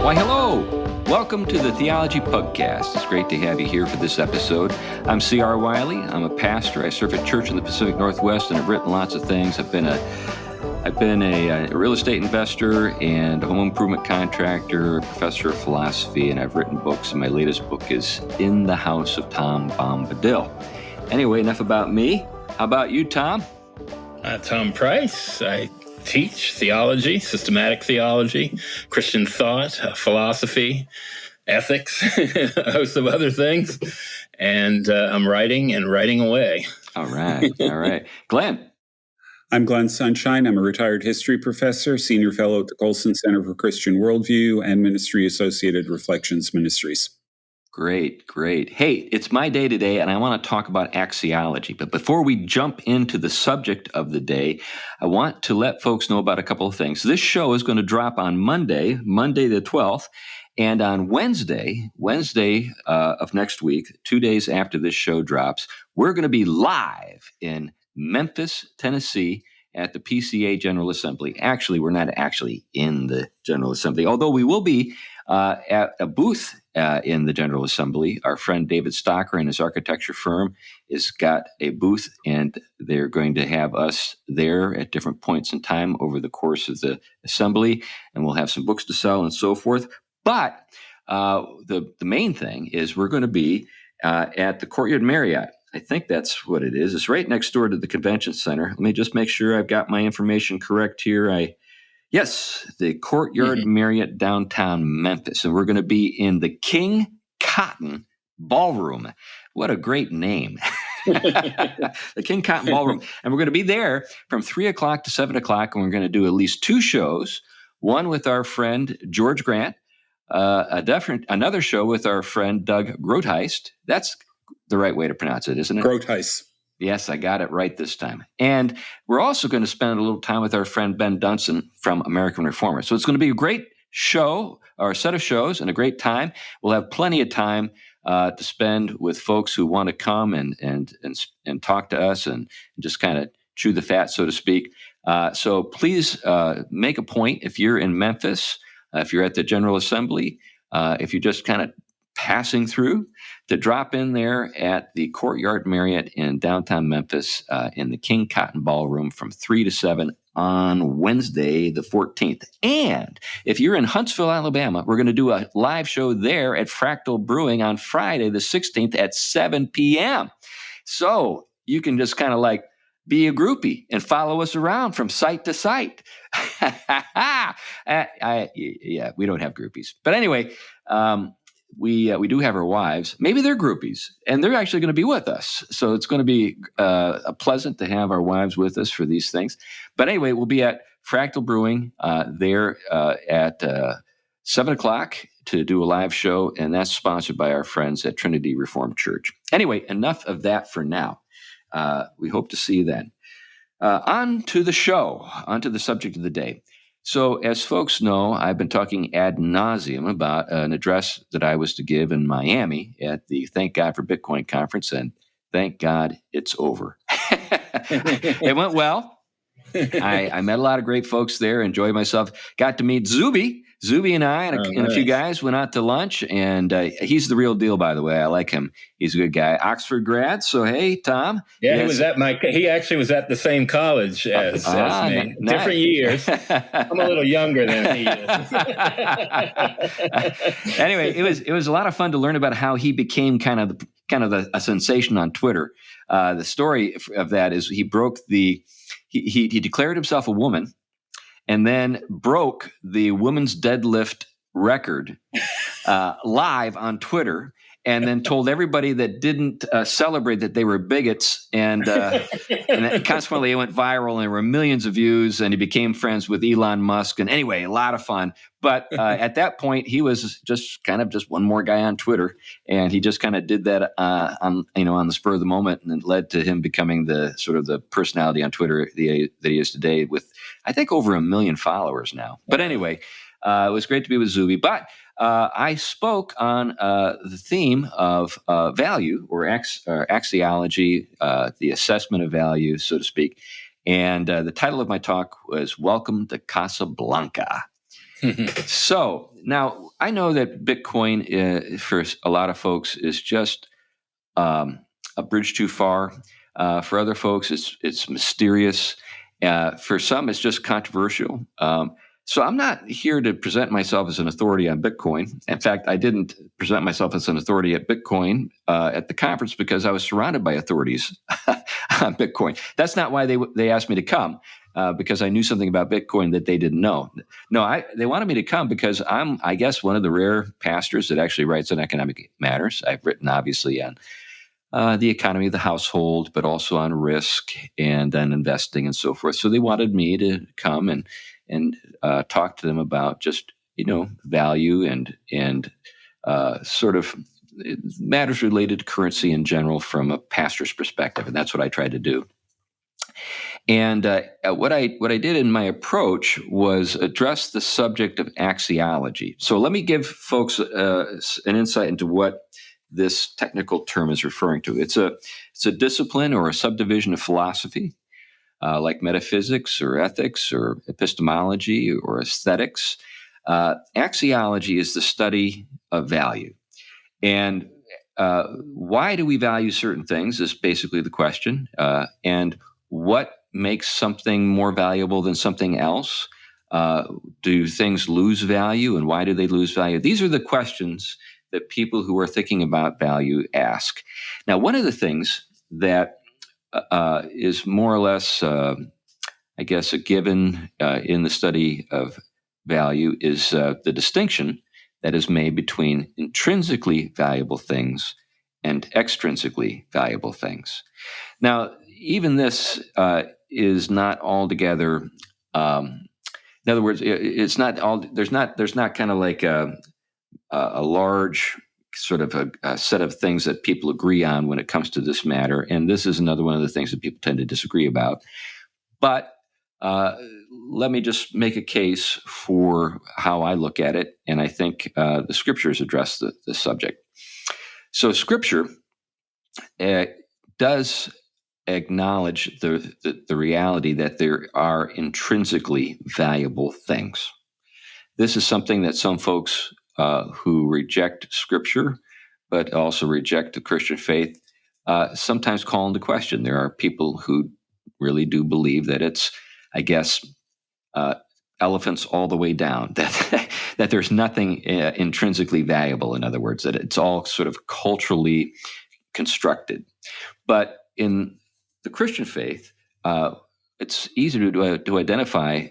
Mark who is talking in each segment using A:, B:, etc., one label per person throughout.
A: Why, hello! Welcome to the Theology Pugcast. It's great to have you here for this episode. I'm C.R. Wiley. I'm a pastor. I serve at church in the Pacific Northwest, and I've written lots of things. I've been a real estate investor and a home improvement contractor, a professor of philosophy, and I've written books, and my latest book is In the House of Tom Bombadil. Anyway, enough about me. How about you, Tom?
B: Tom Price. I teach theology, systematic theology, Christian thought, philosophy, ethics, a host of other things. And I'm writing away.
A: All right. Glenn.
C: I'm Glenn Sunshine. I'm a retired history professor, senior fellow at the Colson Center for Christian Worldview and Ministry Associated Reflections Ministries.
A: Great. Hey, it's my day today, and I want to talk about axiology. But before we jump into the subject of the day, I want to let folks know about a couple of things. This show is going to drop on Monday the 12th, and on Wednesday of next week, 2 days after this show drops, we're going to be live in Memphis, Tennessee, at the PCA General Assembly. Actually, we're not actually in the General Assembly, although we will be at a booth in the General Assembly. Our friend David Stocker and his architecture firm has got a booth, and they're going to have us there at different points in time over the course of the assembly, and we'll have some books to sell and so forth. But the main thing is we're going to be at the Courtyard Marriott. I think that's what it is. It's right next door to the convention center. Let me just make sure I've got my information correct here. Yes, the Courtyard Marriott, Downtown Memphis. And we're going to be in the King Cotton Ballroom. What a great name. The King Cotton Ballroom. And we're going to be there from 3 o'clock to 7 o'clock. And we're going to do at least two shows, one with our friend George Grant, another show with our friend Doug Grotheist. That's the right way to pronounce it, isn't it?
C: Grotheist.
A: Yes, I got it right this time. And we're also going to spend a little time with our friend Ben Dunson from American Reformer. So it's going to be a great show, or a set of shows, and a great time. We'll have plenty of time to spend with folks who want to come and talk to us and just kind of chew the fat, so to speak. So please make a point if you're in Memphis, if you're at the General Assembly, if you're just kind of passing through, to drop in there at the Courtyard Marriott in downtown Memphis in the King Cotton Ballroom from 3 to 7 on Wednesday the 14th. And if you're in Huntsville, Alabama, we're going to do a live show there at Fractal Brewing on Friday the 16th at 7 p.m. So you can just kind of like be a groupie and follow us around from site to site. Yeah, we don't have groupies. But anyway, we do have our wives. Maybe they're groupies, and they're actually going to be with us. So it's going to be pleasant to have our wives with us for these things. But anyway, we'll be at Fractal Brewing there at 7 o'clock to do a live show, and that's sponsored by our friends at Trinity Reformed Church. Anyway, enough of that for now. We hope to see you then. On to the show, on to the subject of the day. So as folks know, I've been talking ad nauseum about an address that I was to give in Miami at the Thank God for Bitcoin conference, and thank God it's over. It went well. I met a lot of great folks there, enjoyed myself, got to meet Zuby. Zuby and I and a few guys went out to lunch, and he's the real deal, by the way. I like him. He's a good guy. Oxford grad. So, hey, Tom.
B: Yeah, he actually was at the same college as me.
A: Nice.
B: Different years. I'm a little younger than he is.
A: Anyway, it was a lot of fun to learn about how he became kind of a sensation on Twitter. The story of that is he declared himself a woman, and then broke the women's deadlift record live on Twitter, and then told everybody that didn't celebrate that they were bigots, and consequently it went viral, and there were millions of views, and he became friends with Elon Musk. And anyway, a lot of fun. But at that point, he was just one more guy on Twitter, and he just kind of did that on the spur of the moment, and it led to him becoming the sort of the personality on Twitter that he is today, with I think over 1 million followers now. But anyway, it was great to be with Zuby. But I spoke on the theme of value, or axiology, the assessment of value, so to speak. And the title of my talk was "Welcome to Casablanca." So now I know that Bitcoin, for a lot of folks, is just a bridge too far. For other folks, it's mysterious. For some, it's just controversial. So I'm not here to present myself as an authority on Bitcoin. In fact, I didn't present myself as an authority at Bitcoin at the conference because I was surrounded by authorities on Bitcoin. That's not why they asked me to come, because I knew something about Bitcoin that they didn't know. No, they wanted me to come because I'm, I guess, one of the rare pastors that actually writes on economic matters. I've written, obviously, on the economy of the household, but also on risk and then investing and so forth. So they wanted me to come and talk to them about just value and sort of matters related to currency in general from a pastor's perspective, and that's what I tried to do. And what I did in my approach was address the subject of axiology. So let me give folks an insight into what this technical term is referring to. It's a discipline or a subdivision of philosophy, like metaphysics or ethics or epistemology or aesthetics. Axiology is the study of value. And why do we value certain things is basically the question. And what makes something more valuable than something else? Do things lose value, and why do they lose value? These are the questions that people who are thinking about value ask. Now, one of the things that is more or less, I guess, a given in the study of value is the distinction that is made between intrinsically valuable things and extrinsically valuable things. Now, even this is not altogether. In other words, it's not all. There's not kind of like a large sort of a set of things that people agree on when it comes to this matter. And this is another one of the things that people tend to disagree about. But let me just make a case for how I look at it. And I think the scriptures address the subject. So scripture does acknowledge the reality that there are intrinsically valuable things. This is something that some folks who reject Scripture, but also reject the Christian faith, sometimes call into question. There are people who really do believe that it's, I guess, elephants all the way down, that there's nothing intrinsically valuable, in other words, that it's all sort of culturally constructed. But in the Christian faith, it's easy to identify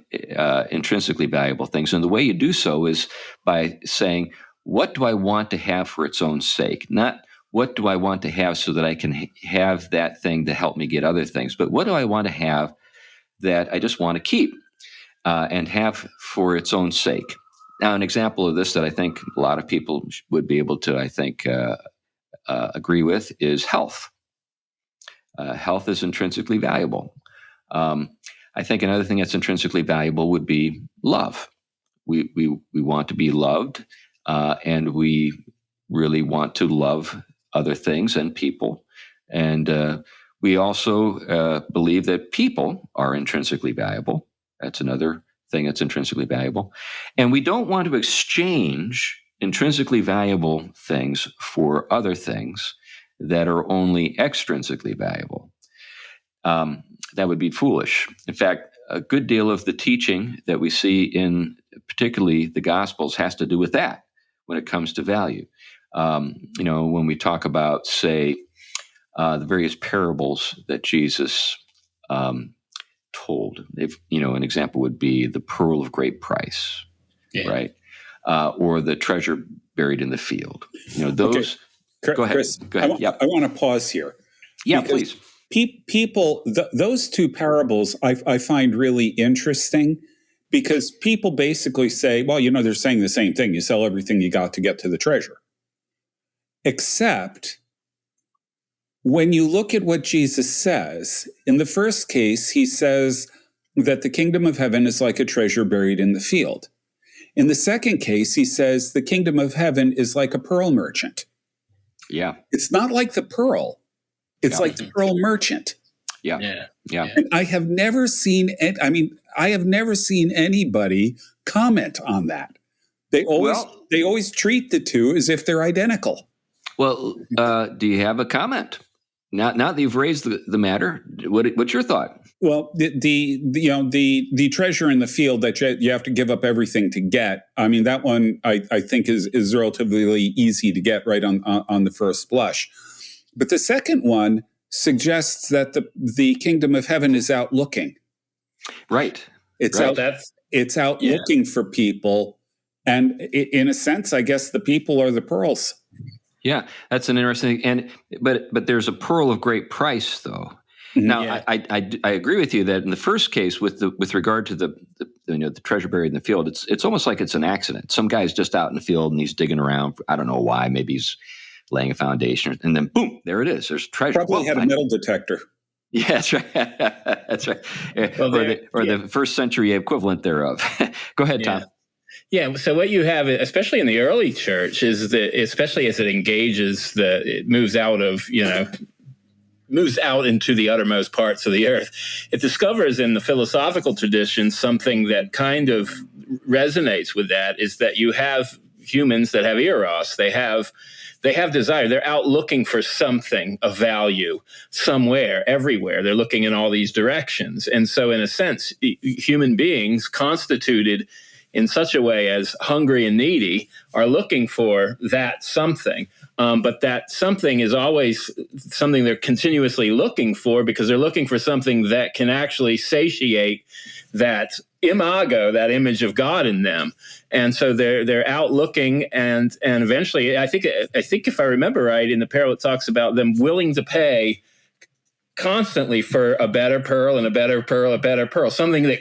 A: intrinsically valuable things. And the way you do so is by saying, what do I want to have for its own sake? Not what do I want to have so that I can have that thing to help me get other things, but what do I want to have that I just want to keep and have for its own sake? Now, an example of this that I think a lot of people would be able to, I think, agree with is health. Health is intrinsically valuable. I think another thing that's intrinsically valuable would be love. We want to be loved, and we really want to love other things and people. And we also believe that people are intrinsically valuable. That's another thing that's intrinsically valuable. And we don't want to exchange intrinsically valuable things for other things that are only extrinsically valuable. That would be foolish. In fact, a good deal of the teaching that we see in particularly the Gospels has to do with that when it comes to value. When we talk about, say, the various parables that Jesus told, if an example would be the pearl of great price, right? Or the treasure buried in the field. Those.
C: Okay.
A: Go ahead.
C: Chris,
A: Go ahead.
C: I want to pause here.
A: Yeah, please.
C: People, those two parables I find really interesting because people basically say, well, they're saying the same thing. You sell everything you got to get to the treasure. Except when you look at what Jesus says, in the first case, he says that the kingdom of heaven is like a treasure buried in the field. In the second case, he says the kingdom of heaven is like a pearl merchant.
A: Yeah.
C: It's not like the pearl. It's like the pearl merchant.
A: Yeah.
C: And I have never seen anybody comment on that. They always treat the two as if they're identical.
A: Well, do you have a comment? Now that you've raised the matter, what's your thought?
C: Well, the treasure in the field that you have to give up everything to get. I mean, that one I think is relatively easy to get right on the first blush. But the second one suggests that the kingdom of heaven is out looking.
A: Right.
C: It's
A: right.
C: out looking for people, and in a sense, I guess the people are the pearls.
A: Yeah, that's an interesting. But there's a pearl of great price, though. Now, I agree with you that in the first case, with regard to the treasure buried in the field, it's almost like it's an accident. Some guy's just out in the field and he's digging around. I don't know why. Maybe he's laying a foundation, and then boom, there it is. There's treasure.
C: Probably had a metal detector.
A: Yeah, that's right. That's right.
B: Well,
A: the first century equivalent thereof. Go ahead, Tom.
B: Yeah. So what you have, especially in the early church, is that, especially as it engages, it moves out into the uttermost parts of the earth. It discovers in the philosophical tradition something that kind of resonates with that, is that you have humans that have eros. They have desire. They're out looking for something of value somewhere, everywhere. They're looking in all these directions. And so in a sense, human beings constituted in such a way as hungry and needy are looking for that something. But that something is always something they're continuously looking for, because they're looking for something that can actually satiate that imago, that image of God in them. And so they're out looking, and eventually, I think if I remember right, in the parable it talks about them willing to pay constantly for a better pearl and a better pearl, something that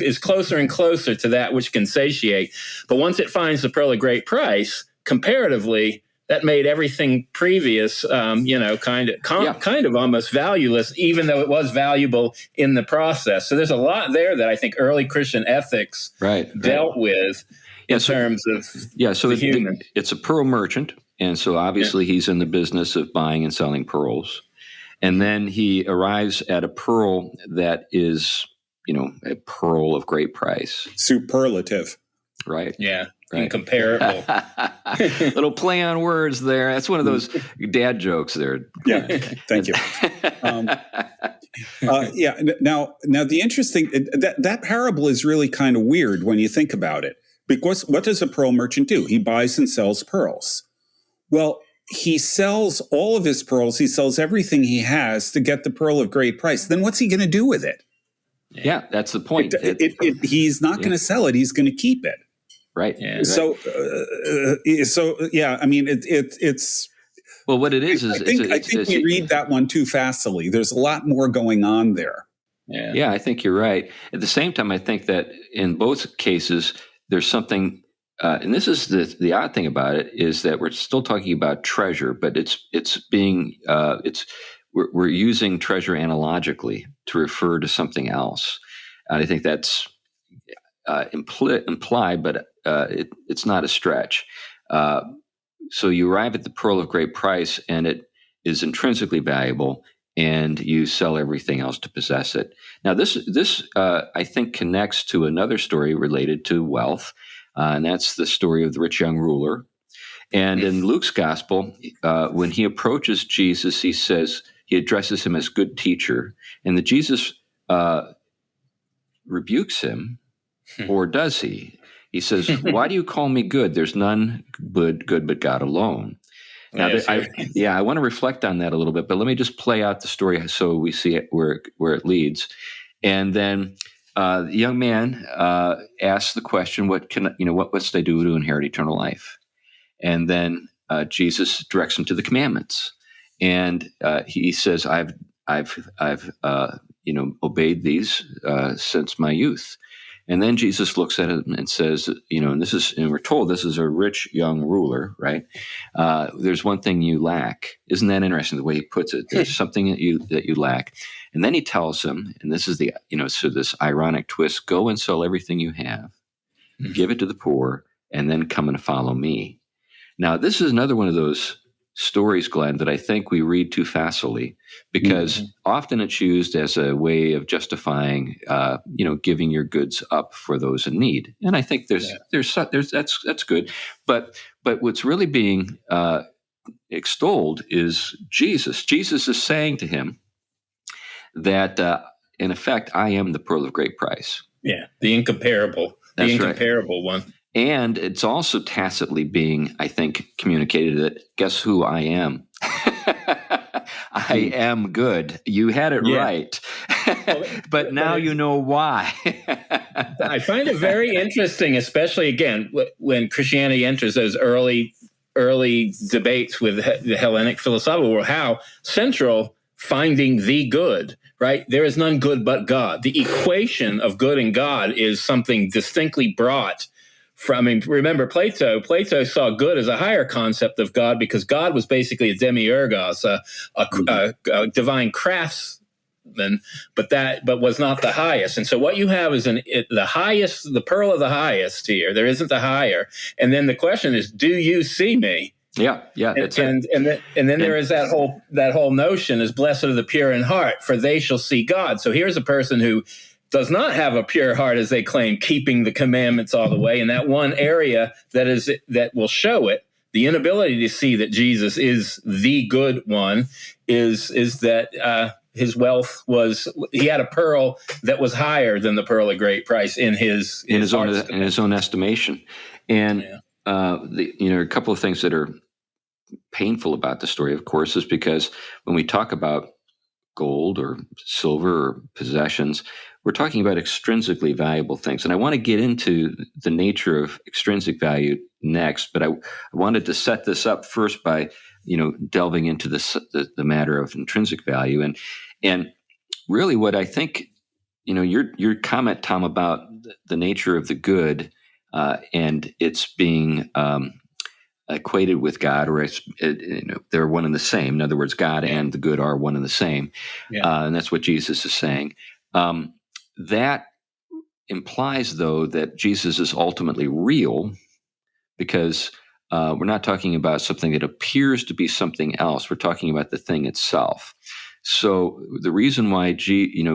B: is closer and closer to that which can satiate. But once it finds the pearl of great price, comparatively, that made everything previous, kind of almost valueless, even though it was valuable in the process. So there's a lot there that I think early Christian ethics dealt with in terms of
A: so
B: the human.
A: It's a pearl merchant, and so obviously he's in the business of buying and selling pearls. And then he arrives at a pearl that is, a pearl of great price.
C: Superlative.
A: Right.
B: Yeah.
A: Right.
B: Incomparable.
A: Little play on words there. That's one of those dad jokes there.
C: Yeah. Thank you. Now the interesting, that parable is really kind of weird when you think about it, because what does a pearl merchant do? He buys and sells pearls. Well, he sells all of his pearls. He sells everything he has to get the pearl of great price. Then what's he going to do with it?
A: Yeah, that's the point.
C: He's not going to sell it. He's going to keep it.
A: Right.
C: Yeah. So I mean, it's.
A: Well, what it is
C: I think we read that one too fastly. There's a lot more going on there.
A: Yeah, I think you're right. At the same time, I think that in both cases, there's something. And this is the odd thing about it, is that we're still talking about treasure, but we're using treasure analogically to refer to something else. And I think that's implied, but it's not a stretch. So you arrive at the pearl of great price, and it is intrinsically valuable, and you sell everything else to possess it. Now, this I think connects to another story related to wealth. And that's the story of the rich young ruler. And in Luke's gospel, when he approaches Jesus, he addresses him as good teacher. And Jesus rebukes him, or does he? He says, "Why do you call me good? There's none good but God alone." Now, I want to reflect on that a little bit, but let me just play out the story so we see it where it leads. And then the young man asks the question, what must I do to inherit eternal life? And then Jesus directs him to the commandments. And he says, I've obeyed these since my youth. And then Jesus looks at him and says, and we're told this is a rich young ruler, right? There's one thing you lack. Isn't that interesting the way he puts it? There's something that you lack. And then he tells him, and this is this ironic twist: go and sell everything you have, give it to the poor, and then come and follow me. Now, this is another one of those stories, Glenn, that I think we read too facilely, because often it's used as a way of justifying, giving your goods up for those in need. And I think there's that's good. But what's really being extolled is Jesus. Jesus is saying to him that, in effect, I am the pearl of great price.
B: Yeah, the incomparable one.
A: And it's also tacitly being, I think, communicated that, guess who I am? I am good. You had it right. But now you know why.
B: I find it very interesting, especially, again, when Christianity enters those early debates with the Hellenic philosophical world, how central finding the good, right? There is none good but God. The equation of good and God is something distinctly brought from, remember Plato saw good as a higher concept of God, because God was basically a demiurgos, a divine craftsman, but was not the highest. And so what you have is the highest, the pearl of the highest here. There isn't a higher. And then the question is, do you see me?
A: Yeah.
B: And then there is that whole notion is, blessed are the pure in heart, for they shall see God. So here's a person who does not have a pure heart, as they claim, keeping the commandments all the way. And that one area that will show it, the inability to see that Jesus is the good one, is that his wealth he had a pearl that was higher than the pearl of great price in his
A: own estimation. And a couple of things that are painful about the story, of course, is because when we talk about gold or silver or possessions, we're talking about extrinsically valuable things. And I want to get into the nature of extrinsic value next, but I wanted to set this up first by, delving into the matter of intrinsic value. And really what I think, your comment, Tom, about the nature of the good and it's being equated with God, or they're one and the same. In other words, God and the good are one and the same. And that's what Jesus is saying. That implies, though, that Jesus is ultimately real, because we're not talking about something that appears to be something else. We're talking about the thing itself. So the reason why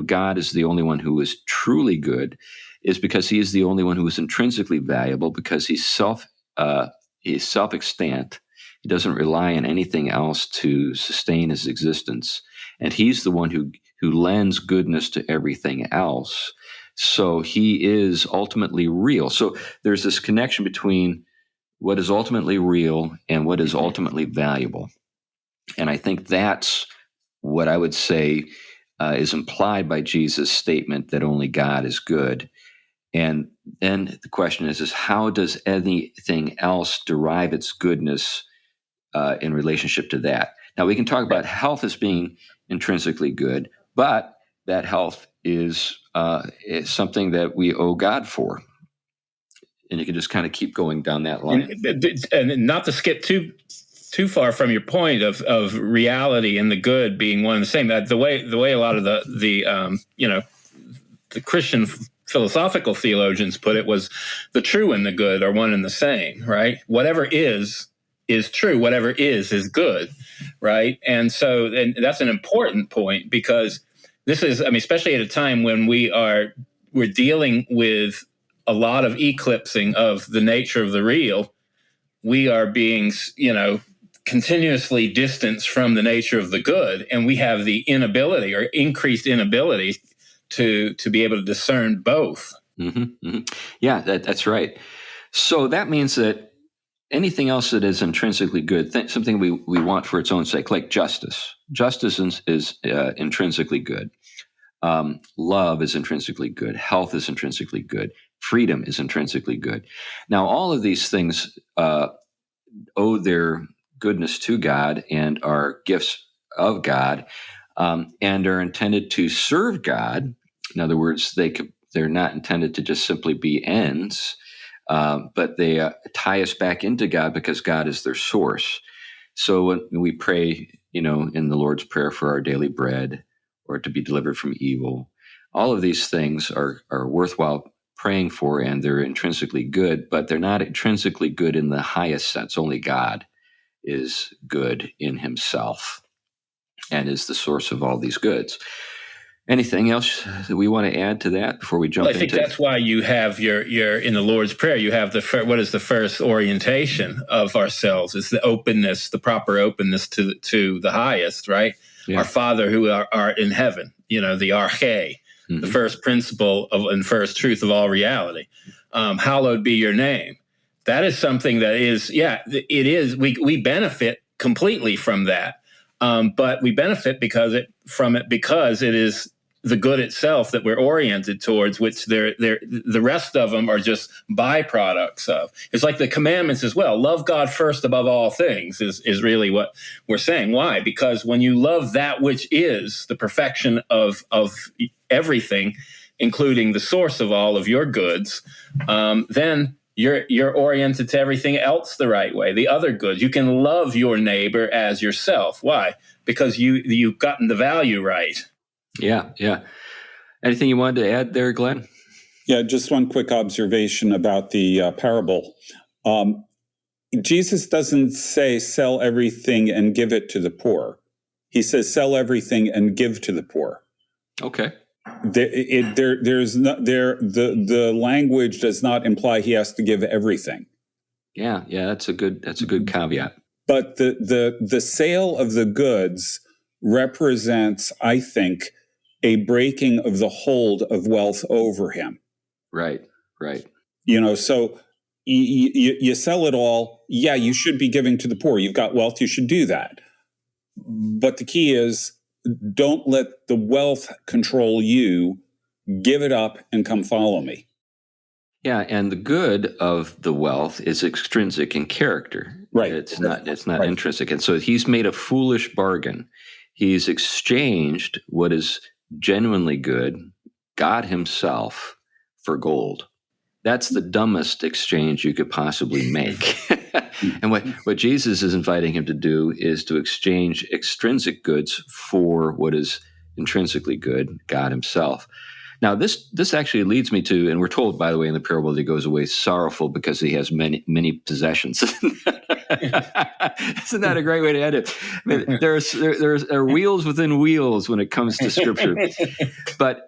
A: God is the only one who is truly good is because he is the only one who is intrinsically valuable, because he's self-extant. He doesn't rely on anything else to sustain his existence. And he's the one who lends goodness to everything else. So he is ultimately real. So there's this connection between what is ultimately real and what is ultimately valuable. And I think that's what I would say is implied by Jesus' statement that only God is good. And then the question is how does anything else derive its goodness in relationship to that? Now, we can talk about health as being intrinsically good, but that health is something that we owe God for. And you can just kind of keep going down that line.
B: And not to skip too far from your point of reality and the good being one and the same. The way a lot of the Christian philosophical theologians put it was the true and the good are one and the same, right? Whatever is true. Whatever is good, right? And that's an important point, because this is, especially at a time when we're dealing with a lot of eclipsing of the nature of the real. We are being, continuously distanced from the nature of the good, and we have the inability or increased inability to be able to discern both.
A: Mm-hmm, mm-hmm. Yeah, that's right. So that means that anything else that is intrinsically good, something we want for its own sake, like justice. Justice is intrinsically good. Love is intrinsically good. Health is intrinsically good. Freedom is intrinsically good. Now, all of these things owe their goodness to God and are gifts of God, and are intended to serve God. In other words, they're not intended to just simply be ends, but they tie us back into God because God is their source. So when we pray, in the Lord's Prayer for our daily bread, or to be delivered from evil, all of these things are worthwhile praying for, and they're intrinsically good, but they're not intrinsically good in the highest sense. Only God is good in himself and is the source of all these goods. Anything else that we want to add to that before we jump into?
B: I think that's why you have your in the Lord's Prayer, you have what is the first orientation of ourselves? It's the openness, the proper openness to the highest, right? Yeah. Our Father who art in heaven, the arche, the first principle and first truth of all reality. Hallowed be your name. That is something that is, it is. We benefit completely from that. But we benefit because it is the good itself that we're oriented towards, which the rest of them are just byproducts of. It's like the commandments as well. Love God first above all things is really what we're saying. Why? Because when you love that which is the perfection of everything, including the source of all of your goods, then you're oriented to everything else the right way, the other goods. You can love your neighbor as yourself. Why? Because you've gotten the value right.
A: Yeah. Anything you wanted to add there, Glenn?
C: Yeah, just one quick observation about the parable. Jesus doesn't say sell everything and give it to the poor. He says sell everything and give to the poor.
A: Okay.
C: The language does not imply he has to give everything.
A: Yeah, that's a good caveat.
C: But the sale of the goods represents, I think, a breaking of the hold of wealth over him.
A: Right.
C: So you sell it all. Yeah, you should be giving to the poor. You've got wealth, you should do that. But the key is, don't let the wealth control you. Give it up and come follow me.
A: Yeah, and the good of the wealth is extrinsic in character.
C: Right.
A: It's not right. Intrinsic. And so he's made a foolish bargain. He's exchanged what is genuinely good, God himself, for gold. That's the dumbest exchange you could possibly make. And what Jesus is inviting him to do is to exchange extrinsic goods for what is intrinsically good, God himself. Now, this actually leads me to, and we're told, by the way, in the parable that he goes away sorrowful because he has many possessions. Isn't that a great way to end it? I mean, there are wheels within wheels when it comes to Scripture. But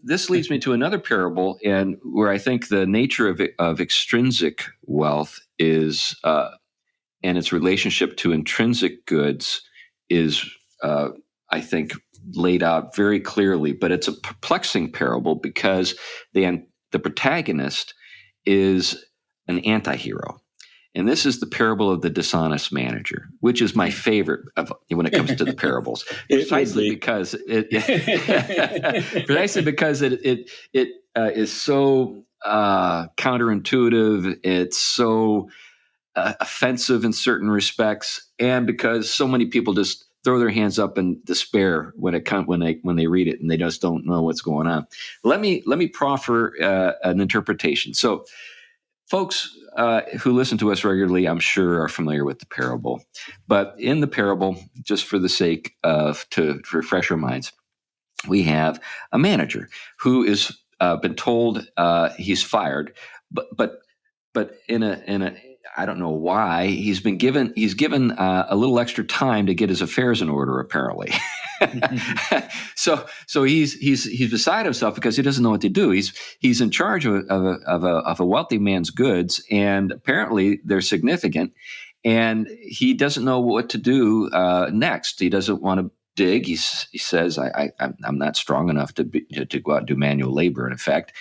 A: this leads me to another parable, and where I think the nature of extrinsic wealth is, and its relationship to intrinsic goods is, I think, laid out very clearly. But it's a perplexing parable because the protagonist is an anti-hero. And this is the parable of the dishonest manager, which is my favorite when it comes to the parables, precisely because it is so counterintuitive. It's so offensive in certain respects, and because so many people just throw their hands up in despair when they read it, and they just don't know what's going on. Let me proffer an interpretation. So, folks who listen to us regularly, I'm sure, are familiar with the parable. But in the parable, just for the sake of to refresh our minds, we have a manager who is been told he's fired, but in a I don't know why he's given a little extra time to get his affairs in order, apparently. So he's beside himself because he doesn't know what to do. He's in charge of a wealthy man's goods, and apparently they're significant, and he doesn't know what to do next. He doesn't want to dig. He says, I'm not strong enough to go out and do manual labor, in effect,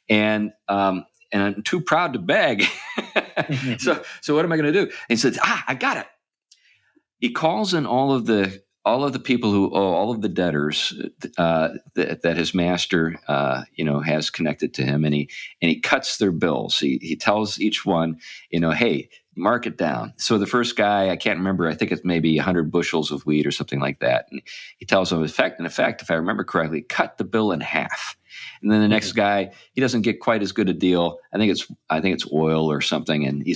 A: and I'm too proud to beg. So what am I going to do? And he says, I got it. He calls in all of the people who owe, all of the debtors that his master has connected to him, and he cuts their bills. He tells each one, hey, mark it down. So the first guy, I can't remember, I think it's maybe 100 bushels of wheat or something like that. And he tells him, in effect, if I remember correctly, cut the bill in half. And then the next guy, he doesn't get quite as good a deal. I think it's oil or something, and he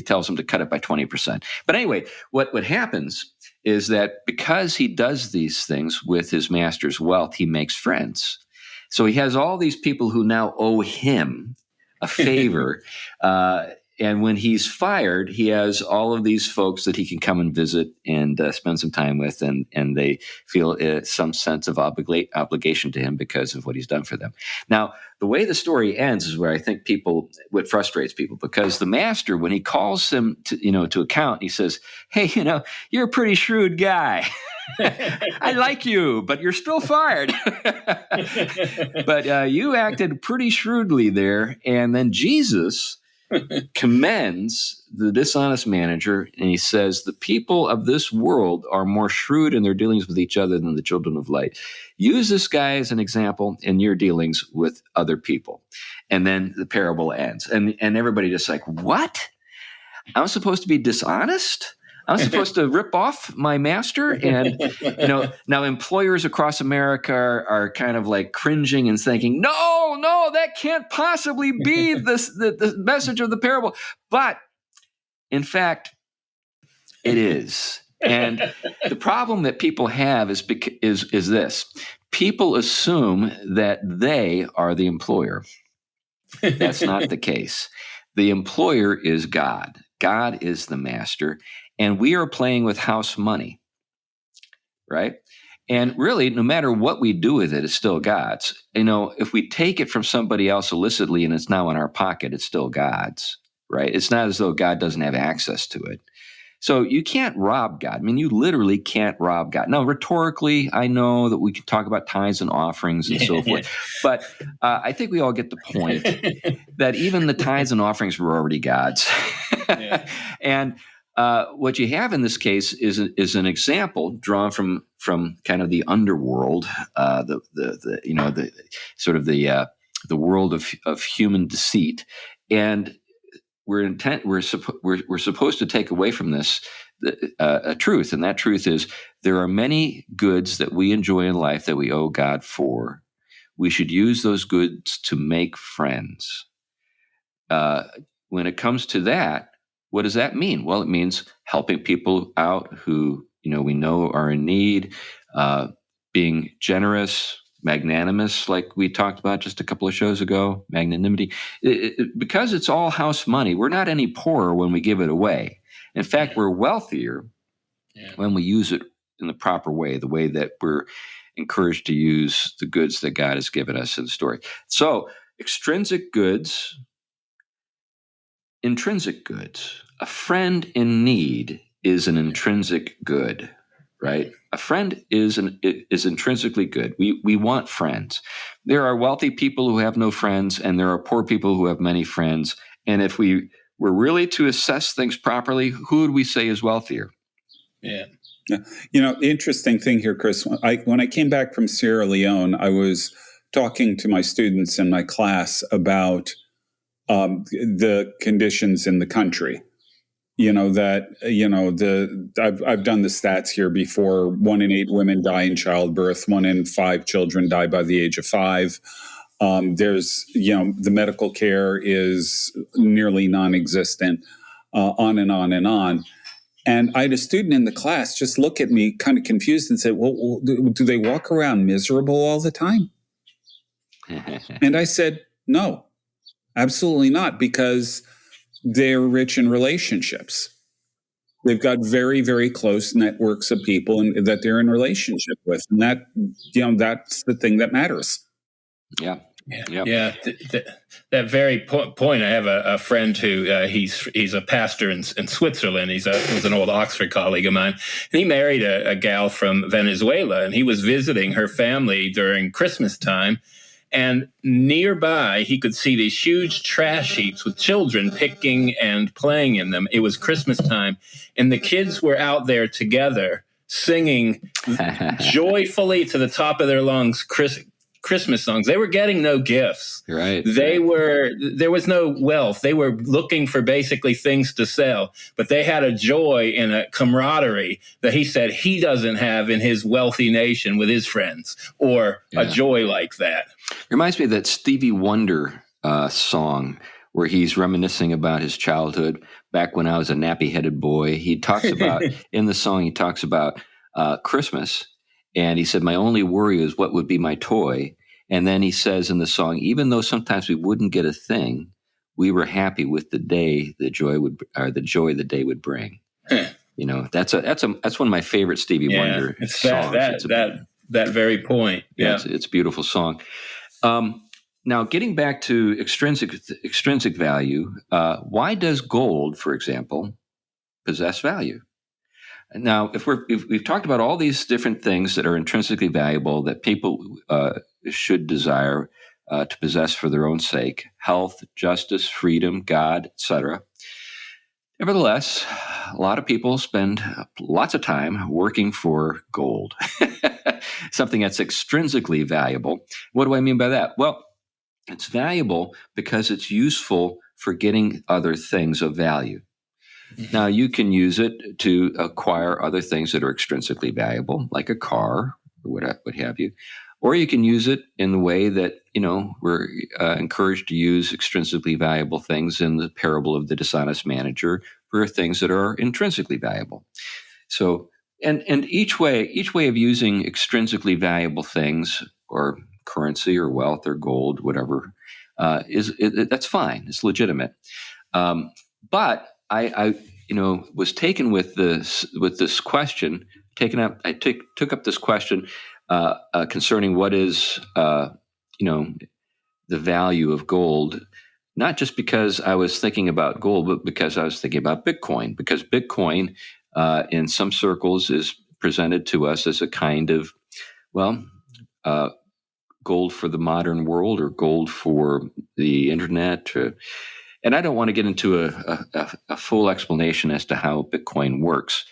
A: tells him to cut it by 20%. But anyway, what happens is that because he does these things with his master's wealth, he makes friends. So he has all these people who now owe him a favor, And when he's fired, he has all of these folks that he can come and visit and spend some time with, and they feel some sense of obligation to him because of what he's done for them. Now, the way the story ends is where I think what frustrates people, because the master, when he calls him to account, he says, "Hey, you're a pretty shrewd guy. I like you, but you're still fired. But you acted pretty shrewdly there." And then Jesus commends the dishonest manager, and he says, "The people of this world are more shrewd in their dealings with each other than the children of light. Use this guy as an example in your dealings with other people." And then the parable ends, and everybody just like, "What? I'm supposed to be dishonest? I'm supposed to rip off my master?" And now employers across America are kind of like cringing and thinking, no, that can't possibly be the message of the parable. But in fact, it is. And the problem that people have is this: people assume that they are the employer. That's not the case. The employer is God. God is the master. And we are playing with house money, right? And really, no matter what we do with it, it's still God's. If we take it from somebody else illicitly and it's now in our pocket, it's still God's, right? It's not as though God doesn't have access to it. So you can't rob God. I mean, you literally can't rob God. Now, rhetorically, I know that we can talk about tithes and offerings and so forth, but I think we all get the point that even the tithes and offerings were already God's. Yeah. And what you have in this case is an example drawn from kind of the underworld, the sort of the world of human deceit, and we're supposed to take away from this a truth, and that truth is there are many goods that we enjoy in life that we owe God for. We should use those goods to make friends. When it comes to that, what does that mean? Well, it means helping people out who we know are in need, being generous, magnanimous, like we talked about just a couple of shows ago, magnanimity. Because it's all house money, we're not any poorer when we give it away. In fact, we're wealthier when we use it in the proper way, the way that we're encouraged to use the goods that God has given us in the story. So, extrinsic goods, intrinsic goods. A friend in need is an intrinsic good, right? A friend is intrinsically good. We want friends. There are wealthy people who have no friends, and there are poor people who have many friends. And if we were really to assess things properly, who would we say is wealthier?
C: Yeah. The interesting thing here, Chris, when I came back from Sierra Leone, I was talking to my students in my class about the conditions in the country. I've done the stats here before. 1 in 8 women die in childbirth. 1 in 5 children die by the age of 5. There's, the medical care is nearly non-existent, on and on and on. And I had a student in the class just look at me kind of confused and said, well, do they walk around miserable all the time? And I said, no, absolutely not, because they're rich in relationships. They've got very, very close networks of people that they're in relationship with. And that, that's the thing that matters.
B: Yeah. That very point. I have a friend who he's a pastor in Switzerland. He was an old Oxford colleague of mine. And he married a gal from Venezuela, and he was visiting her family during Christmas time. And nearby, he could see these huge trash heaps with children picking and playing in them. It was Christmas time, and the kids were out there together singing joyfully to the top of their lungs Christmas songs. They were getting no gifts.
A: Right.
B: There was no wealth. They were looking for basically things to sell, but they had a joy and a camaraderie that he said he doesn't have in his wealthy nation with his friends, or a joy like that.
A: Reminds me of that Stevie Wonder song where he's reminiscing about his childhood back when I was a nappy-headed boy. He talks about, in the song, he talks about Christmas. And he said, my only worry is what would be my toy. And then he says in the song, even though sometimes we wouldn't get a thing, we were happy with the day the joy the day would bring.
B: Huh.
A: That's one of my favorite Stevie Wonder
B: it's
A: songs.
B: that very point. Yeah,
A: it's a beautiful song. Now, getting back to extrinsic value, why does gold, for example, possess value? Now, if we've talked about all these different things that are intrinsically valuable that people should desire to possess for their own sake: health, justice, freedom, God, etc. Nevertheless, a lot of people spend lots of time working for gold, something that's extrinsically valuable. What do I mean by that? Well, it's valuable because it's useful for getting other things of value. Now, you can use it to acquire other things that are extrinsically valuable, like a car or what have you. Or you can use it in the way that, we're encouraged to use extrinsically valuable things in the parable of the dishonest manager for things that are intrinsically valuable. So, and each way of using extrinsically valuable things or currency or wealth or gold, whatever, that's fine. It's legitimate. But I was taken with this question. I took up this question concerning what is the value of gold, not just because I was thinking about gold, but because I was thinking about Bitcoin. Because Bitcoin, in some circles, is presented to us as a kind of gold for the modern world or gold for the internet. And I don't want to get into a full explanation as to how Bitcoin works.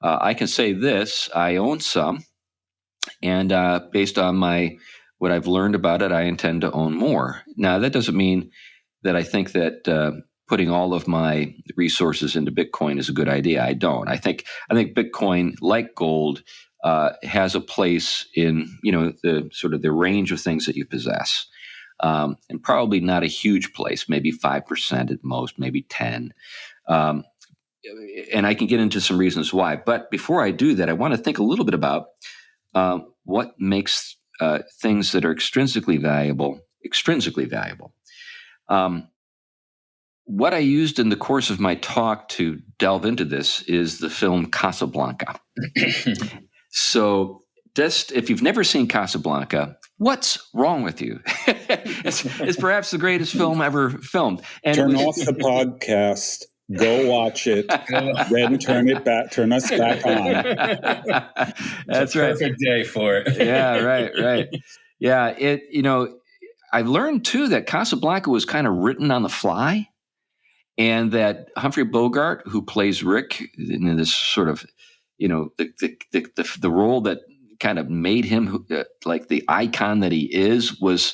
A: I can say this: I own some, and based on what I've learned about it, I intend to own more. Now, that doesn't mean that I think that putting all of my resources into Bitcoin is a good idea. I don't. I think Bitcoin, like gold, has a place in the sort of the range of things that you possess. And probably not a huge place, maybe 5% at most, maybe 10. And I can get into some reasons why. But before I do that, I want to think a little bit about what makes things that are extrinsically valuable. What I used in the course of my talk to delve into this is the film Casablanca. So just if you've never seen Casablanca, what's wrong with you? It's perhaps the greatest film ever filmed. And
C: turn off the podcast, go watch it, then turn us back on.
A: That's
B: right.
A: Right.
B: Perfect day for it.
A: Yeah, right. Yeah, I learned too that Casablanca was kind of written on the fly, and that Humphrey Bogart, who plays Rick in this sort of, the role that kind of made him like the icon that he is, was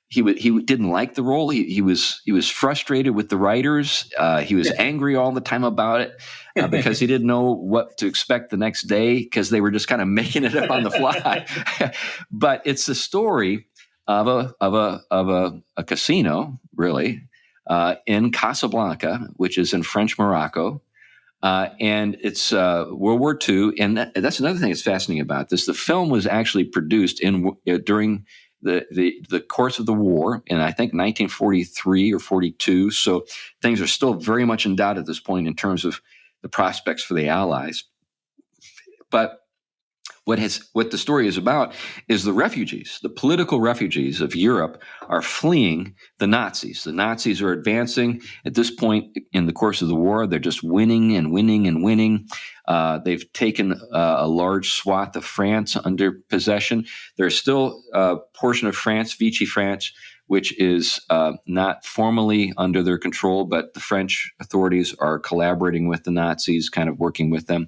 A: he didn't like the role. He was frustrated with the writers. He was angry all the time about it because he didn't know what to expect the next day because they were just kind of making it up on the fly. But it's the story of a casino, really, in Casablanca, which is in French Morocco. And it's World War II, and that's another thing that's fascinating about this. The film was actually produced during the course of the war, in I think 1943 or 42. So things are still very much in doubt at this point in terms of the prospects for the Allies. But what the story is about is the refugees, the political refugees of Europe are fleeing the Nazis. The Nazis are advancing at this point in the course of the war. They're just winning and winning and winning. They've taken a large swath of France under possession. There's still a portion of France, Vichy France, which is not formally under their control, but the French authorities are collaborating with the Nazis, kind of working with them.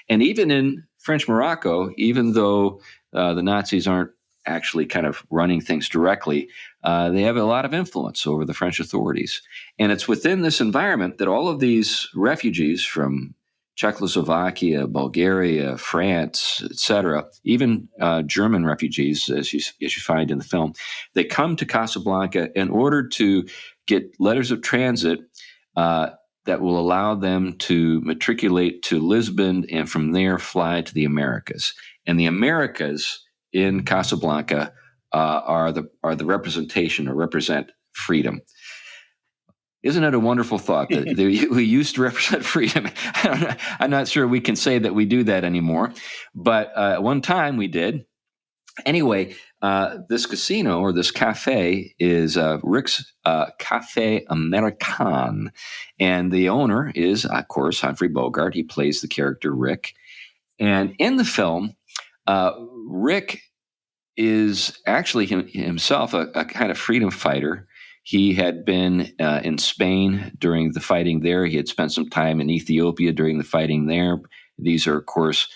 A: And even in French Morocco, even though the Nazis aren't actually kind of running things directly, they have a lot of influence over the French authorities. And it's within this environment that all of these refugees from Czechoslovakia, Bulgaria, France, etc., even German refugees, as you find in the film, they come to Casablanca in order to get letters of transit that will allow them to matriculate to Lisbon and from there fly to the Americas. And the Americas in Casablanca are the representation or represent freedom. Isn't it a wonderful thought that we used to represent freedom? I'm not sure we can say that we do that anymore, but at one time we did. Anyway, this casino or this cafe is Rick's Cafe American, and the owner is, of course, Humphrey Bogart. He plays the character Rick, and in the film, Rick is actually himself a kind of freedom fighter. He had been in Spain during the fighting there. He had spent some time in Ethiopia during the fighting there. These are, of course,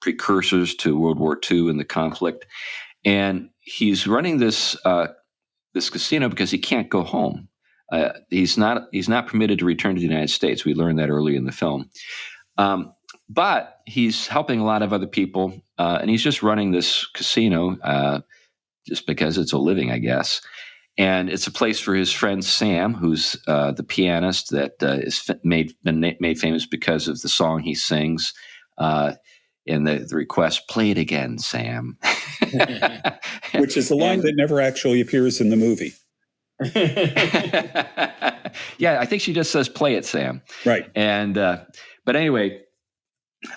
A: precursors to World War II and the conflict. And he's running this casino because he can't go home. He's not permitted to return to the United States. We learned that early in the film. But he's helping a lot of other people, and he's just running this casino just because it's a living, I guess. And it's a place for his friend Sam, who's the pianist that is made famous because of the song he sings. And the request, "Play it again, Sam."
C: Which is a line that never actually appears in the movie.
A: Yeah, I think she just says, "Play it, Sam."
C: Right.
A: And but anyway,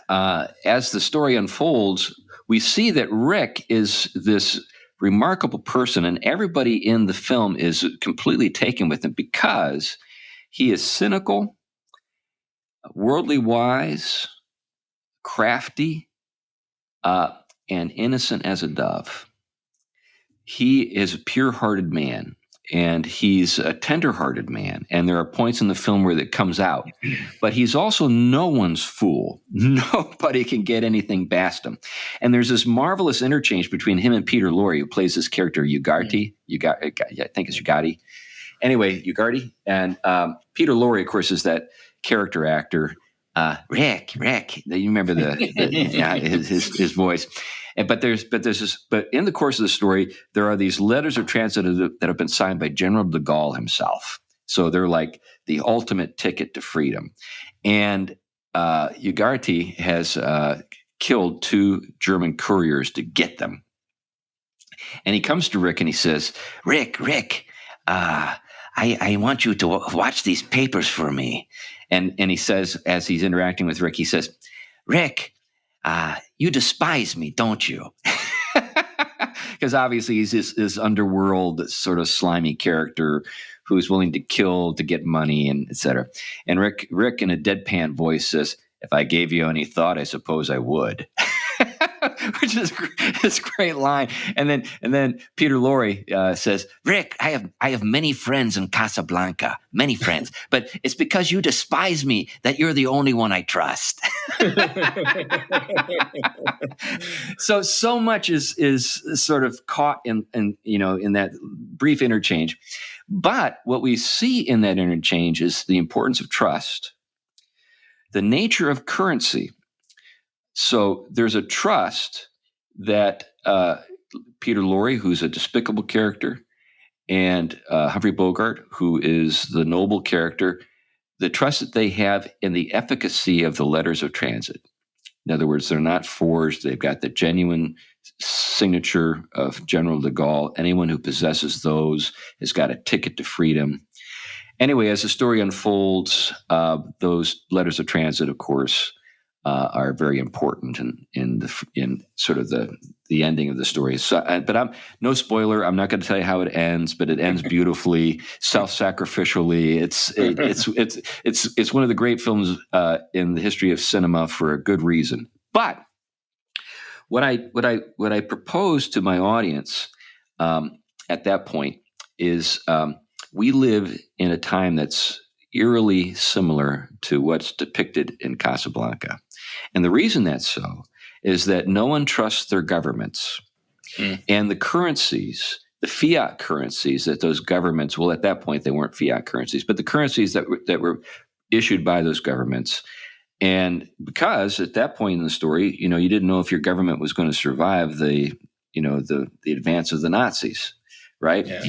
A: as the story unfolds, we see that Rick is this remarkable person, and everybody in the film is completely taken with him because he is cynical, worldly wise, crafty, and innocent as a dove. He is a pure-hearted man, and he's a tender-hearted man, and there are points in the film where that comes out. But he's also no one's fool. Nobody can get anything past him. And there's this marvelous interchange between him and Peter Lorre, who plays this character Ugarte. I think it's Ugarte. Anyway, Ugarte. And Peter Lorre, of course, is that character actor. Rick. You remember his voice. But in the course of the story, there are these letters of transit that have been signed by General de Gaulle himself. So they're like the ultimate ticket to freedom. And Ugarte has killed 2 German couriers to get them. And he comes to Rick and he says, Rick, I want you to watch these papers for me. And he says, as he's interacting with Rick, he says, Rick, you despise me, don't you? Because obviously he's this underworld sort of slimy character who's willing to kill to get money and et cetera. And Rick in a deadpan voice says, if I gave you any thought, I suppose I would. Which is this great line. And then Peter Lorre says, Rick, I have many friends in Casablanca, many friends, but it's because you despise me that you're the only one I trust. So much is sort of caught in that brief interchange. But what we see in that interchange is the importance of trust, the nature of currency. So there's a trust that Peter Lorre, who's a despicable character, and Humphrey Bogart, who is the noble character, the trust that they have in the efficacy of the letters of transit. In other words, they're not forged. They've got the genuine signature of General de Gaulle. Anyone who possesses those has got a ticket to freedom. Anyway, as the story unfolds, those letters of transit, of course, are very important in sort of the ending of the story. So, but I'm no spoiler. I'm not going to tell you how it ends, but it ends beautifully, self-sacrificially. It's one of the great films in the history of cinema for a good reason. But what I propose to my audience at that point is we live in a time that's eerily similar to what's depicted in Casablanca. And the reason that's so is that no one trusts their governments. And the currencies, the fiat currencies that those governments, well, at that point, they weren't fiat currencies, but the currencies that were issued by those governments. And because at that point in the story, you didn't know if your government was going to survive the advance of the Nazis. Right. Yeah.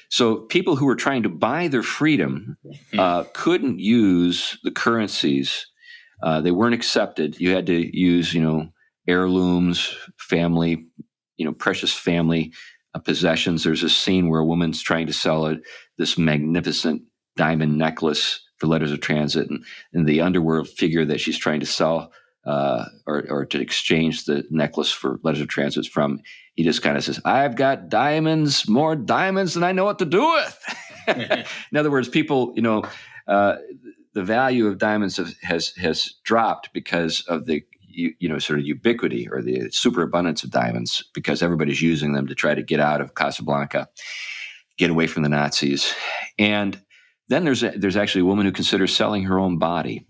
A: So people who were trying to buy their freedom couldn't use the currencies. They weren't accepted. You had to use, heirlooms, family, precious family possessions. There's a scene where a woman's trying to sell this magnificent diamond necklace for letters of transit, and the underworld figure that she's trying to sell or to exchange the necklace for letters of transit from, he just kind of says, "I've got diamonds, more diamonds than I know what to do with." In other words, people, the value of diamonds has dropped because of the sort of ubiquity or the superabundance of diamonds, because everybody's using them to try to get out of Casablanca, get away from the Nazis. And then there's actually a woman who considers selling her own body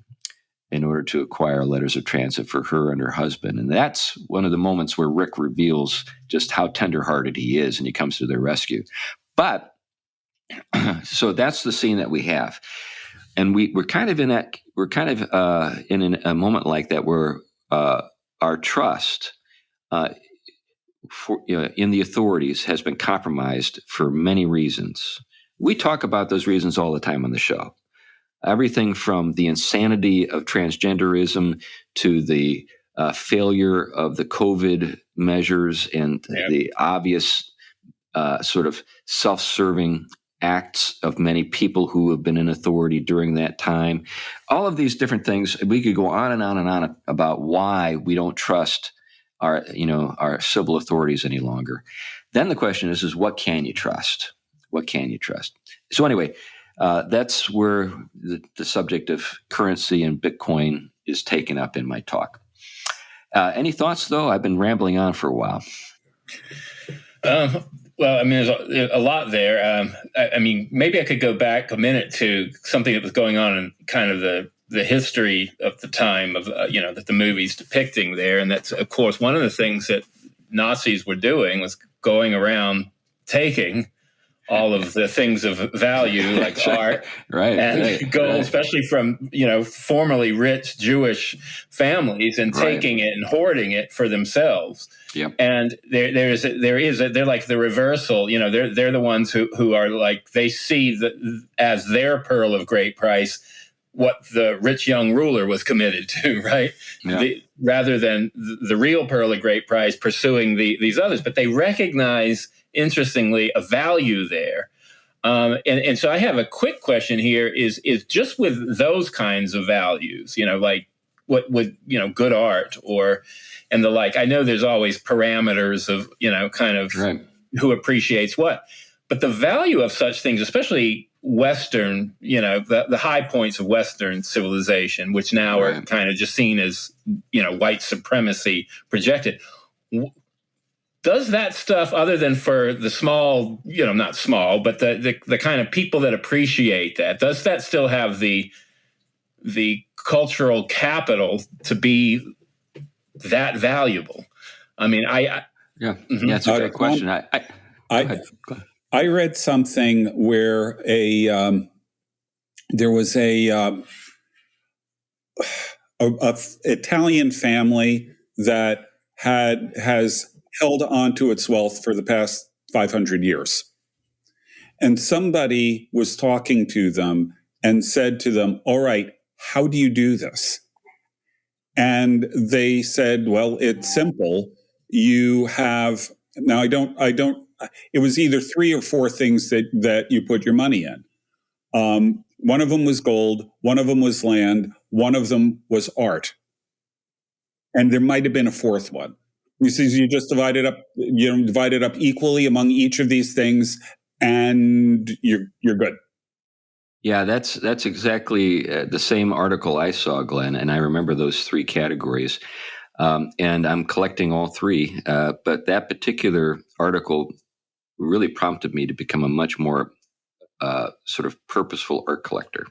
A: in order to acquire letters of transit for her and her husband. And that's one of the moments where Rick reveals just how tenderhearted he is, and he comes to their rescue. But so that's the scene that we have. And we're kind of in a moment like that where our trust in the authorities has been compromised for many reasons. We talk about those reasons all the time on the show. Everything from the insanity of transgenderism to the failure of the COVID measures and the obvious sort of self-serving acts of many people who have been in authority during that time. All of these different things, we could go on and on and on about why we don't trust our civil authorities any longer. Then the question is what can you trust? What can you trust? So anyway, that's where the subject of currency and Bitcoin is taken up in my talk. Any thoughts, though? I've been rambling on for a while.
B: Well, I mean, there's a lot there. I mean, maybe I could go back a minute to something that was going on in kind of the history of the time of, that the movie's depicting there. And that's, of course, one of the things that Nazis were doing was going around taking all of the things of value like art and gold, especially from, formerly rich Jewish families, and taking it and hoarding it for themselves.
A: Yep.
B: And they're like the reversal, they're the ones who are like, they see as their pearl of great price what the rich young ruler was committed to, right? Yeah. Rather than the real pearl of great price pursuing these others. But they recognize, interestingly, a value there. And so I have a quick question here is just with those kinds of values, like what would, good art and the like. I know there's always parameters of, kind of who appreciates what, but the value of such things, especially Western, the high points of Western civilization, which now are kind of just seen as, white supremacy projected. Does that stuff, other than for the small, not small, but the kind of people that appreciate that, does that still have the cultural capital to be that valuable? I mean,
A: that's a great question.
C: I read something where there was a Italian family that has held on to its wealth for the past 500 years. And somebody was talking to them and said to them, "All right, how do you do this?" And they said, "Well, it's simple. You have," now it was either 3 or 4 things that you put your money in. One of them was gold, one of them was land, one of them was art. And there might have been a 4th one. You see, you just divide it up equally among each of these things, and you're good.
A: Yeah, that's exactly the same article I saw, Glenn, and I remember those 3 categories. And I'm collecting all 3, but that particular article really prompted me to become a much more sort of purposeful art collector.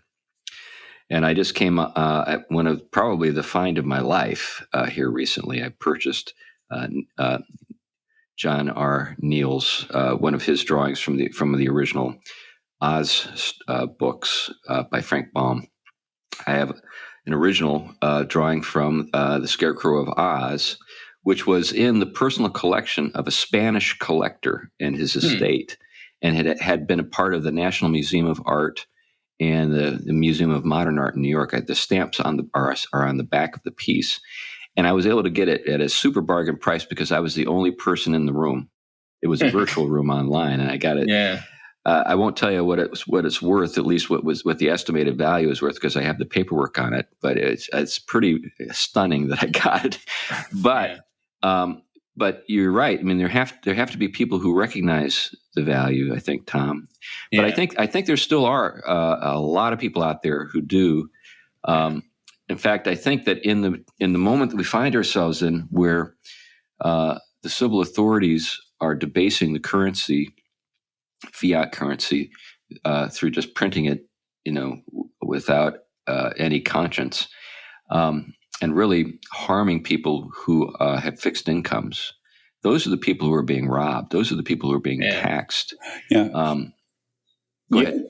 A: And I just came at one of probably the find of my life here recently. I purchased John R. Neal's one of his drawings from the original Oz books by Frank Baum. I have an original drawing from the Scarecrow of Oz, which was in the personal collection of a Spanish collector in his estate, and had been a part of the National Museum of Art and the Museum of Modern Art in New Are the stamps are on the back of the piece. And I was able to get it at a super bargain price because I was the only person in the room. It was a virtual room online, and I got it.
B: Yeah.
A: I won't tell you what it's worth, at least what the estimated value is worth, because I have the paperwork on it. But it's pretty stunning that I got it. But but you're right. I mean, there have to be people who recognize the value, I think, Tom. But I think there still are a lot of people out there who do. In fact, I think that in the moment that we find ourselves in, where the civil authorities are debasing the currency, fiat currency, through just printing it, without any conscience, and really harming people who have fixed incomes. Those are the people who are being robbed. Those are the people who are being taxed.
C: Yeah.
A: Go ahead.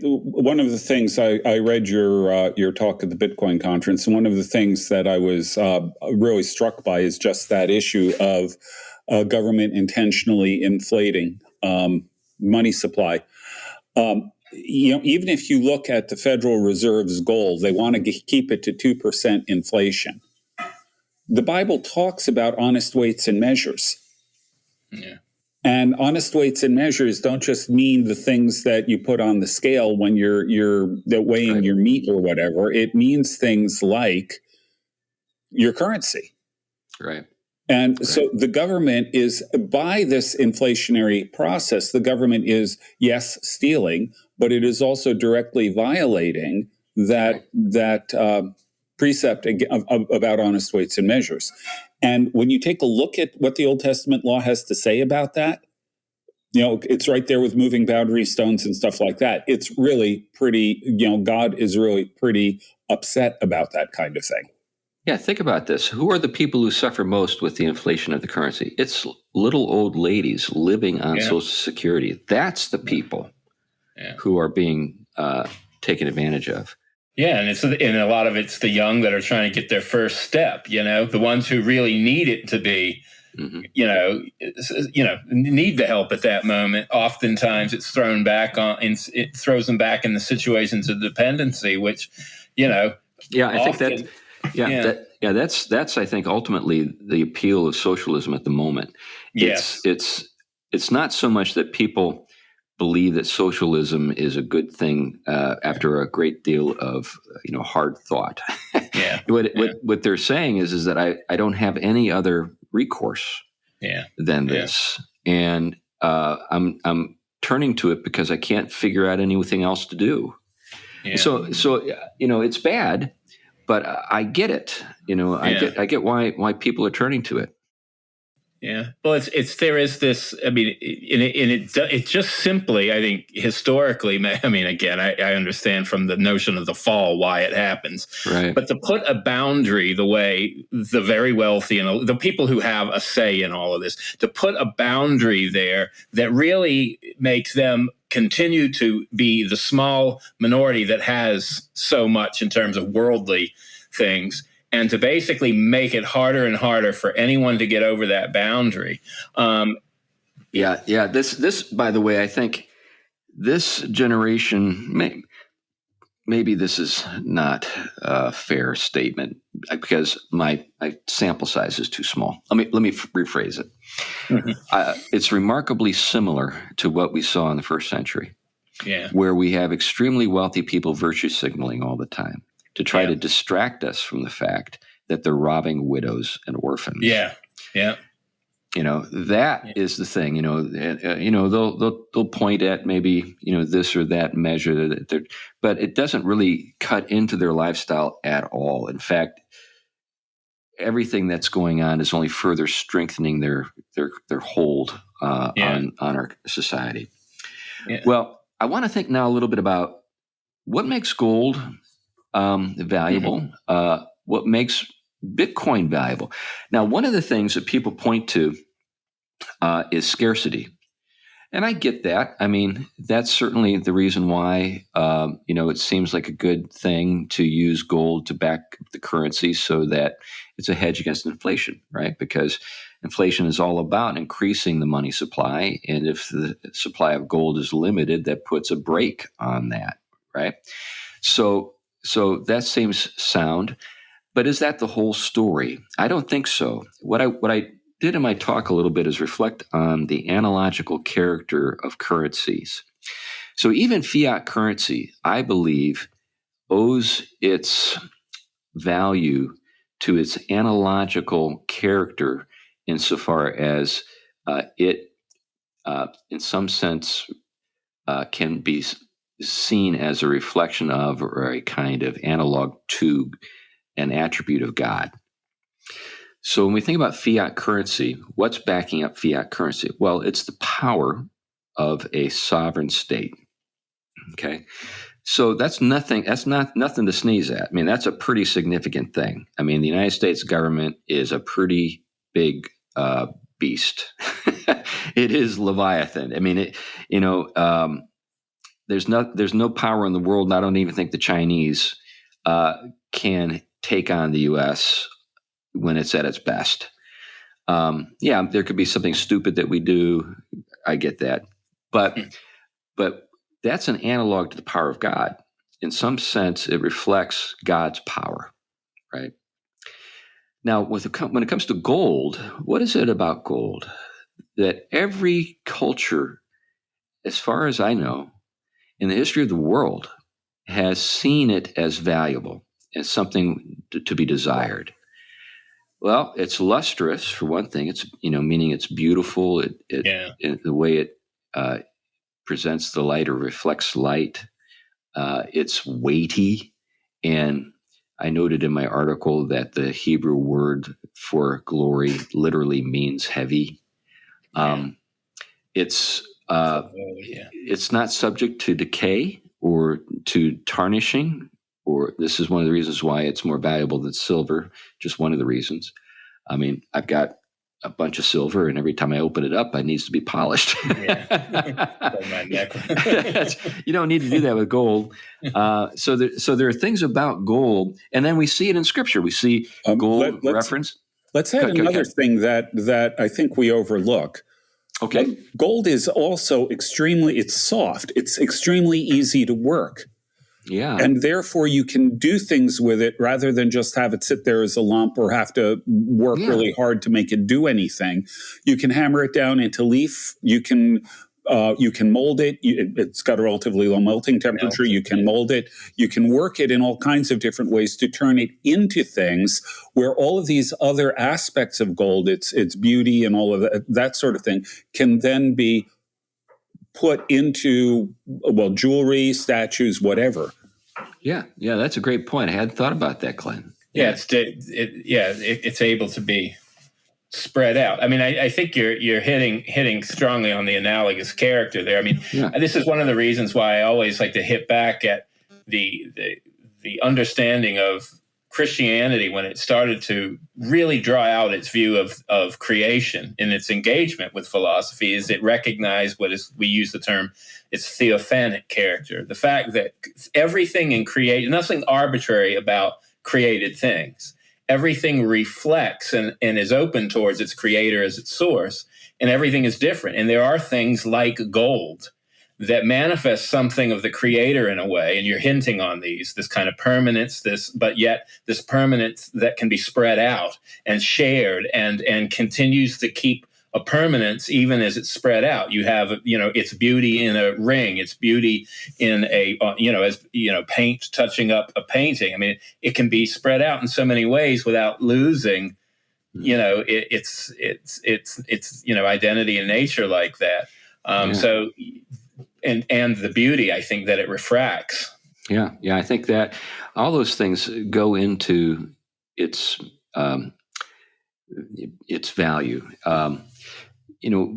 C: One of the things I read your talk at the Bitcoin conference, and one of the things that I was really struck by is just that issue of government intentionally inflating money supply. Even if you look at the Federal Reserve's goal, they want to keep it to 2% inflation. The Bible talks about honest weights and measures.
B: Yeah.
C: And honest weights and measures don't just mean the things that you put on the scale when you're weighing your meat or whatever. It means things like your currency.
A: Right.
C: And so the government is, by this inflationary process, the government is, yes, stealing, but it is also directly violating that precept about honest weights and measures. And when you take a look at what the Old Testament law has to say about that, it's right there with moving boundary stones and stuff like that. It's really pretty, God is really pretty upset about that kind of thing.
A: Yeah, think about this. Who are the people who suffer most with the inflation of the currency? It's little old ladies living on Social Security. That's the people who are being taken advantage of.
B: Yeah, and a lot of it's the young that are trying to get their first step. The ones who really need it to be, need the help at that moment. Oftentimes, it's thrown back on, and it throws them back in the situations of dependency, which, I
A: think that. That's I think ultimately the appeal of socialism at the moment.
B: Yes.
A: It's not so much that people believe that socialism is a good thing after a great deal of hard thought. What they're saying is that I don't have any other recourse than this, and I'm turning to it because I can't figure out anything else to do. Yeah. So it's bad. But I get it, I get why people are turning to it.
B: Yeah. Well, there is this. I mean, it just simply, I think, historically. I mean, again, I understand from the notion of the fall why it happens.
A: Right.
B: But to put a boundary, the way the very wealthy and the people who have a say in all of this, to put a boundary there that really makes them continue to be the small minority that has so much in terms of worldly things, and to basically make it harder and harder for anyone to get over that boundary.
A: This, by the way, I think this generation, maybe this is not a fair statement because my sample size is too small. Let me rephrase it. Mm-hmm. It's remarkably similar to what we saw in the first century, where we have extremely wealthy people virtue signaling all the time to try to distract us from the fact that they're robbing widows and orphans.
B: Yeah.
A: That is the thing. They'll point at maybe this or that measure but it doesn't really cut into their lifestyle at all. In fact, everything that's going on is only further strengthening their hold on our society. Yeah. Well, I want to think now a little bit about what makes gold valuable, what makes Bitcoin valuable. Now, one of the things that people point to is scarcity. And I get that. I mean, that's certainly the reason why, it seems like a good thing to use gold to back the currency so that it's a hedge against inflation, right? Because inflation is all about increasing the money supply. And if the supply of gold is limited, that puts a brake on that, right? So that seems sound. But is that the whole story? I don't think so. What I did in my talk a little bit is reflect on the analogical character of currencies. So even fiat currency, I believe, owes its value to its analogical character insofar as it, in some sense, can be seen as a reflection of or a kind of analog to an attribute of God. So when we think about fiat currency, what's backing up fiat currency? Well, it's the power of a sovereign state. Okay. So that's not nothing to sneeze at. I mean, that's a pretty significant thing. I mean, the United States government is a pretty big beast. It is Leviathan. I mean, there's no power in the world, and I don't even think the Chinese can take on the U.S. when it's at its best. There could be something stupid that we do. I get that, but that's an analog to the power of God. In some sense, it reflects God's power, right? Now, when it comes to gold, what is it about gold? That every culture, as far as I know, in the history of the world, has seen it as valuable, as something to be desired. Well, it's lustrous, for one thing. It's, meaning it's beautiful. The way it presents the light or reflects light. It's weighty. And I noted in my article that the Hebrew word for glory literally means heavy. It's not subject to decay or to tarnishing, or this is one of the reasons why it's more valuable than silver, just one of the reasons. I mean, I've got a bunch of silver, and every time I open it up, it needs to be polished. You don't need to do that with gold. So there are things about gold, and then we see it in Scripture. We see gold reference.
C: Let's add another thing that I think we overlook.
A: Okay.
C: Gold is also it's soft. It's extremely easy to work.
A: Yeah.
C: And therefore you can do things with it rather than just have it sit there as a lump or have to work really hard to make it do anything. You can hammer it down into leaf. You can mold it. It's got a relatively low melting temperature. You can mold it. You can work it in all kinds of different ways to turn it into things where all of these other aspects of gold, its beauty and all of that sort of thing, can then be put into, jewelry, statues, whatever.
A: Yeah, that's a great point. I hadn't thought about that, Glenn.
B: Yeah, it's able to be spread out. I mean, I think you're hitting strongly on the analogous character there. I mean, This is one of the reasons why I always like to hit back at the understanding of Christianity when it started to really draw out its view of creation in its engagement with philosophy. Is it recognized we use the term, its theophanic character, the fact that everything in creation, nothing arbitrary about created things. Everything reflects and is open towards its creator as its source, and everything is different. And there are things like gold that manifest something of the creator in a way, and you're hinting on this kind of permanence, but yet this permanence that can be spread out and shared and continues to keep a permanence even as it's spread out. You have, its beauty in a ring, its beauty in paint touching up a painting. I mean, it can be spread out in so many ways without losing, its identity and nature like that. So, and the beauty, I think, that it refracts.
A: Yeah, I think that all those things go into its value.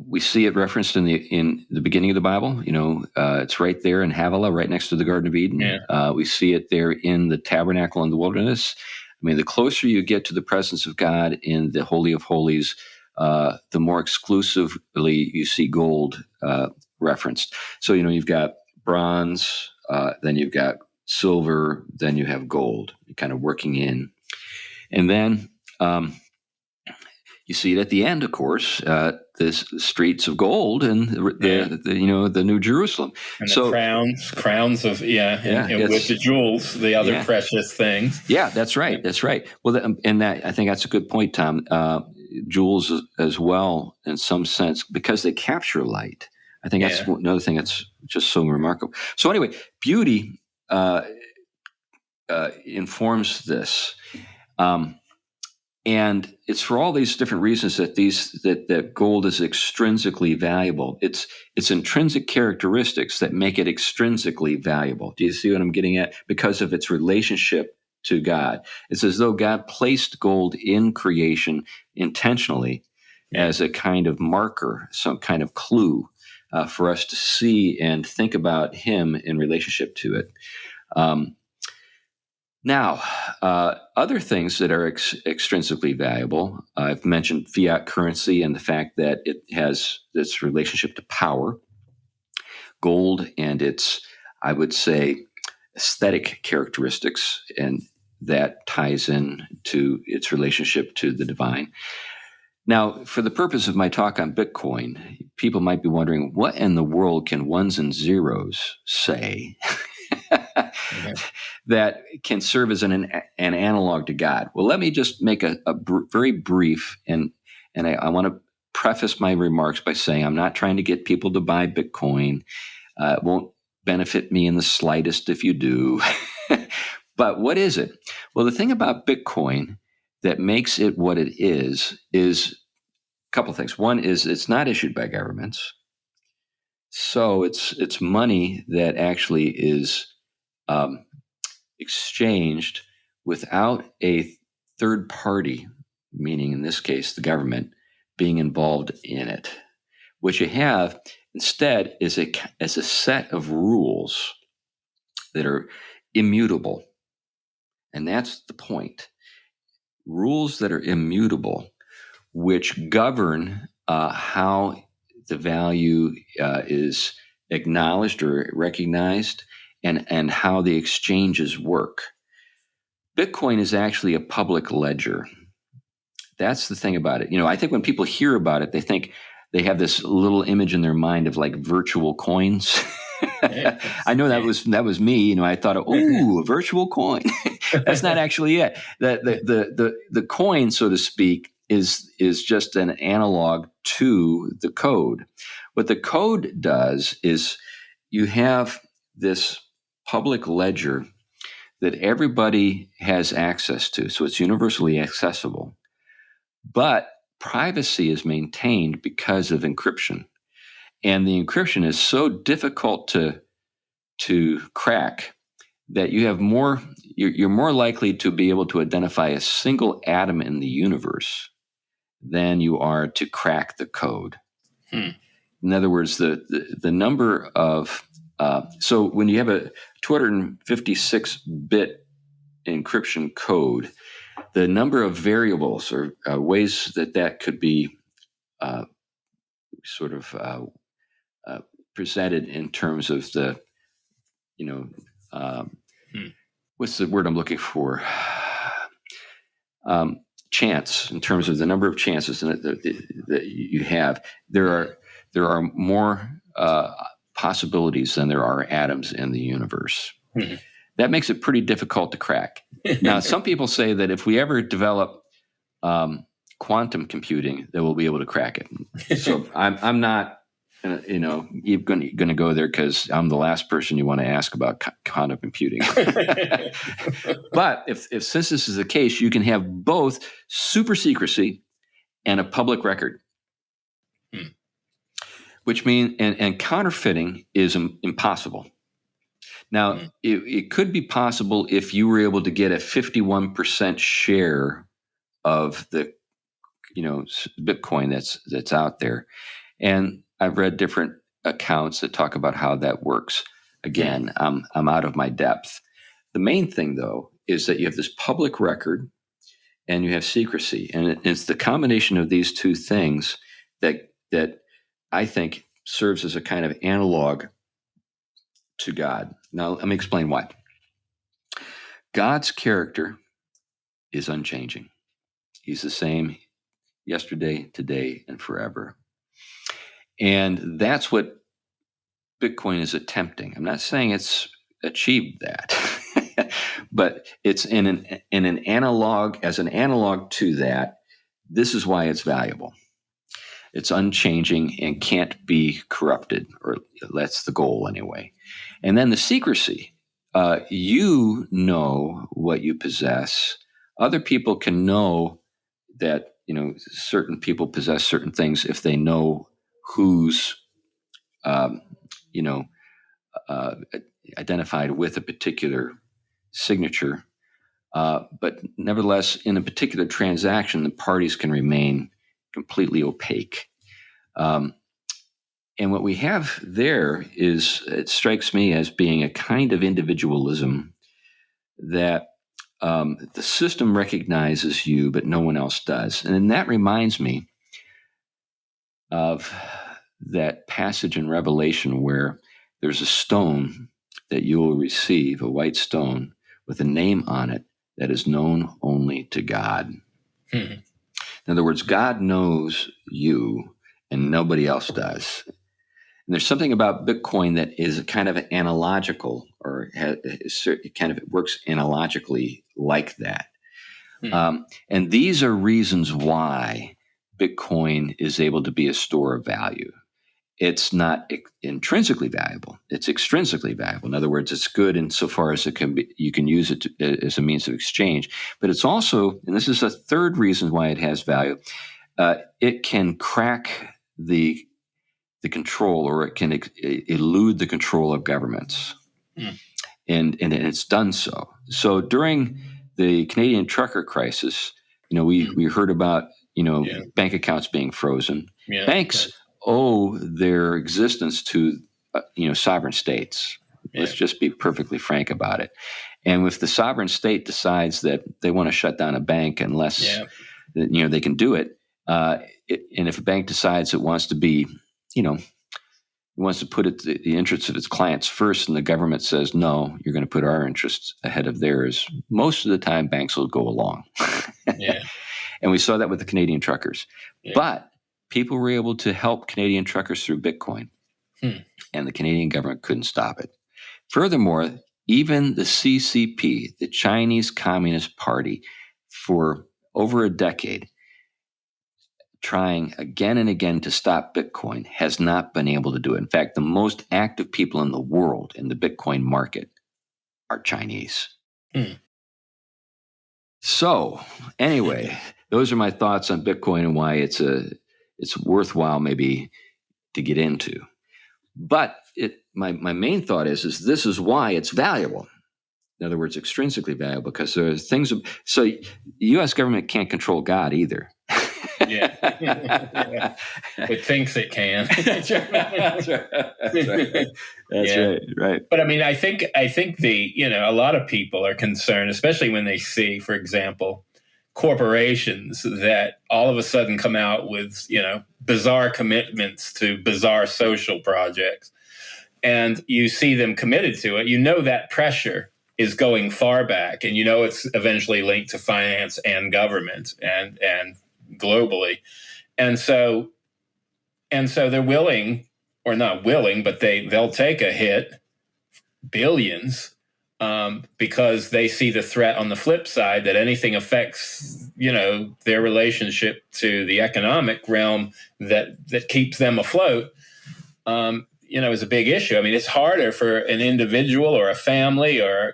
A: We see it referenced in the beginning of the Bible. It's right there in Havilah, right next to the Garden of Eden. Yeah. We see it there in the tabernacle in the wilderness. I mean, the closer you get to the presence of God in the Holy of Holies, the more exclusively you see gold referenced. So, you've got bronze, then you've got silver, then you have gold, kind of working in. And then you see it at the end, of course, the streets of gold and the New Jerusalem.
B: And the crowns of, with the jewels, the other precious things.
A: Yeah, that's right. That's right. Well, and that, I think that's a good point, Tom. jewels as well in some sense because they capture light. I think that's another thing that's just so remarkable. So anyway, beauty informs this. And it's for all these different reasons that gold is extrinsically valuable. It's intrinsic characteristics that make it extrinsically valuable. Do you see what I'm getting at? Because of its relationship to God. It's as though God placed gold in creation intentionally as a kind of marker, some kind of clue for us to see and think about Him in relationship to it. Now, other things that are extrinsically valuable, I've mentioned fiat currency and the fact that it has this relationship to power, gold and its, I would say, aesthetic characteristics, and that ties in to its relationship to the divine. Now, for the purpose of my talk on Bitcoin, people might be wondering, what in the world can ones and zeros say? That can serve as an analog to God. Well, let me just make a very brief, and I want to preface my remarks by saying I'm not trying to get people to buy Bitcoin. It won't benefit me in the slightest if you do. But what is it? Well, the thing about Bitcoin that makes it what it is a couple things. One is it's not issued by governments. So it's money that actually is exchanged without a third party, meaning in this case the government, being involved in it. What you have instead is a set of rules that are immutable, and that's the point. Rules that are immutable, which govern how the value is acknowledged or recognized, and how the exchanges work. Bitcoin is actually a public ledger. That's the thing about it. I think when people hear about it, they think they have this little image in their mind of like virtual coins. I know that was me. I thought, a virtual coin. That's not actually it. The coin, so to speak, is just an analog to the code. What the code does is you have this public ledger that everybody has access to, so it's universally accessible. But privacy is maintained because of encryption. And the encryption is so difficult to crack that you're more likely to be able to identify a single atom in the universe than you are to crack the code. In other words, the number of so when you have a 256-bit encryption code, the number of variables or ways that could be presented in terms of the, what's the word I'm looking for? Chance, in terms of the number of chances that you have. There are more possibilities than there are atoms in the universe. That makes it pretty difficult to crack. Now, some people say that if we ever develop quantum computing, that we'll be able to crack it. So I'm not, you're going to go there because I'm the last person you want to ask about quantum computing. But if since this is the case, you can have both super secrecy and a public record. Which means, and counterfeiting is impossible. Now, it could be possible if you were able to get a 51% share of the, Bitcoin that's out there. And I've read different accounts that talk about how that works. Again, I'm out of my depth. The main thing, though, is that you have this public record and you have secrecy. And it's the combination of these two things that I think serves as a kind of analog to God. Now, let me explain why. God's character is unchanging. He's the same yesterday, today, and forever. And that's what Bitcoin is attempting. I'm not saying it's achieved that, but it's in an analog, as an analog to that, this is why it's valuable. It's unchanging and can't be corrupted, or that's the goal anyway. And then the secrecy. You know what you possess. Other people can know that, certain people possess certain things if they know who's, you know, identified with a particular signature. But nevertheless, in a particular transaction, the parties can remain completely opaque. And what we have there is, it strikes me as being a kind of individualism that the system recognizes you, but no one else does. And then that reminds me of that passage in Revelation where there's a stone that you will receive, a white stone with a name on it that is known only to God. In other words, God knows you and nobody else does. And there's something about Bitcoin that is kind of analogical, or it works analogically like that. And these are reasons why Bitcoin is able to be a store of value. It's not intrinsically valuable. It's extrinsically valuable. In other words, it's good insofar as it can be, you can use it as a means of exchange. But it's also, and this is a third reason why it has value, it can crack the control, or it can elude the control of governments. And it's done so. So during the Canadian trucker crisis, we heard about, bank accounts being frozen. Banks owe their existence to, sovereign states. Let's just be perfectly frank about it. And if the sovereign state decides that they want to shut down a bank unless, they can do it, and if a bank decides it wants to be, it wants to put the interests of its clients first, and the government says, no, you're going to put our interests ahead of theirs, most of the time banks will go along. And we saw that with the Canadian truckers. But people were able to help Canadian truckers through Bitcoin, and the Canadian government couldn't stop it. Furthermore, even the CCP, the Chinese Communist Party, for over a decade, trying again and again to stop Bitcoin, has not been able to do it. In fact, the most active people in the world in the Bitcoin market are Chinese. So anyway, those are my thoughts on Bitcoin and why it's worthwhile maybe to get into. But my main thought is this is why it's valuable. In other words, extrinsically valuable, because there are things. So the U.S. government can't control God either.
B: It thinks it can.
A: That's right.
B: But I mean, I think a lot of people are concerned, especially when they see, for example, corporations that all of a sudden come out with, bizarre commitments to bizarre social projects, and you see them committed to it. That pressure is going far back, and it's eventually linked to finance and government and globally. And so they're willing, or not willing, but they'll take a hit, billions, because they see the threat on the flip side that anything affects, their relationship to the economic realm that keeps them afloat, is a big issue. I mean, it's harder for an individual or a family or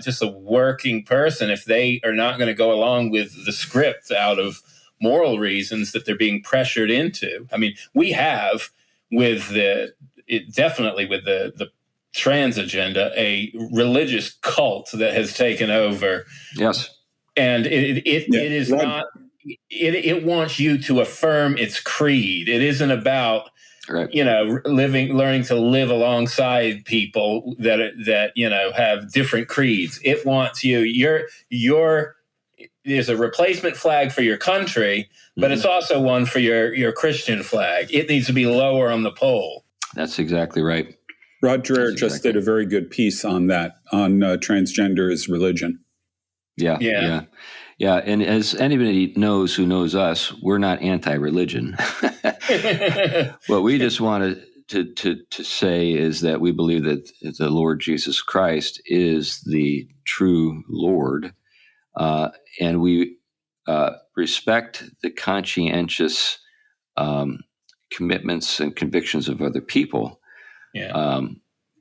B: just a working person if they are not going to go along with the script out of moral reasons that they're being pressured into. I mean, we have definitely with the trans agenda, a religious cult that has taken over.
A: Yes.
B: And it is not, it wants you to affirm its creed. It isn't about, learning to live alongside people that have different creeds. It wants there's a replacement flag for your country, but it's also one for your Christian flag. It needs to be lower on the pole.
A: That's exactly right.
C: Rod Dreher just did a very good piece on that, on transgender as religion.
A: Yeah. And as anybody knows who knows us, we're not anti-religion. What we just wanted to say is that we believe that the Lord Jesus Christ is the true Lord, and we respect the conscientious commitments and convictions of other people.
B: Yeah.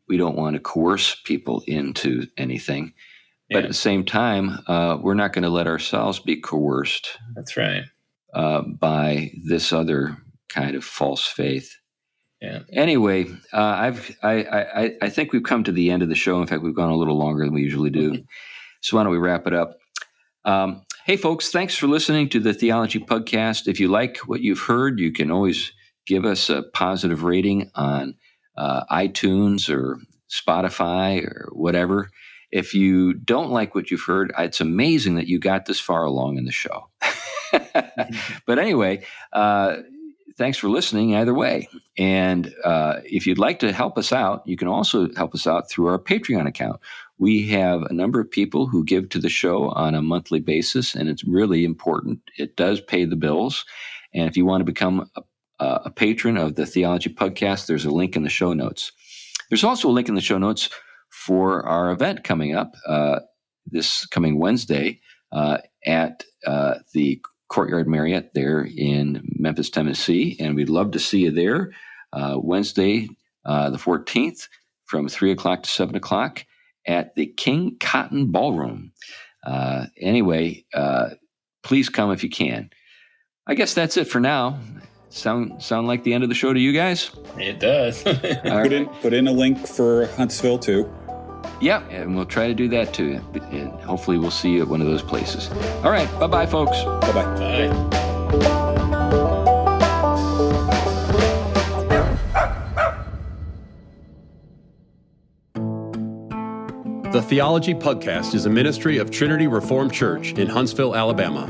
A: We don't want to coerce people into anything. But
B: Yeah.
A: at the same time, we're not going to let ourselves be coerced.
B: That's right.
A: By this other kind of false faith.
B: Yeah.
A: Anyway, I think we've come to the end of the show. In fact, we've gone a little longer than we usually do. So why don't we wrap it up? Hey, folks, thanks for listening to the Theology Pugcast. If you like what you've heard, you can always give us a positive rating on iTunes or Spotify or whatever. If you don't like what you've heard, it's amazing that you got this far along in the show. But anyway, thanks for listening either way. And if you'd like to help us out, you can also help us out through our Patreon account. We have a number of people who give to the show on a monthly basis, and it's really important. It does pay the bills. And if you want to become a patron of the Theology Pugcast, there's a link in the show notes. There's also a link in the show notes for our event coming up this coming Wednesday at the Courtyard Marriott there in Memphis, Tennessee. And we'd love to see you there Wednesday, the 14th from 3 o'clock to 7 o'clock at the King Cotton Ballroom. Anyway, please come if you can. I guess that's it for now. Sound like the end of the show to you guys?
B: It does.
C: Put in a link for Huntsville too.
A: Yeah, and we'll try to do that too. And hopefully we'll see you at one of those places. All right, bye-bye, folks.
C: Bye-bye.
B: Bye.
D: The Theology Pugcast is a ministry of Trinity Reformed Church in Huntsville, Alabama.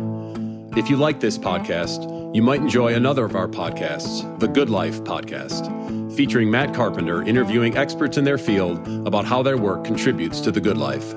D: If you like this podcast, you might enjoy another of our podcasts, The Good Life Podcast, featuring Matt Carpenter interviewing experts in their field about how their work contributes to the good life.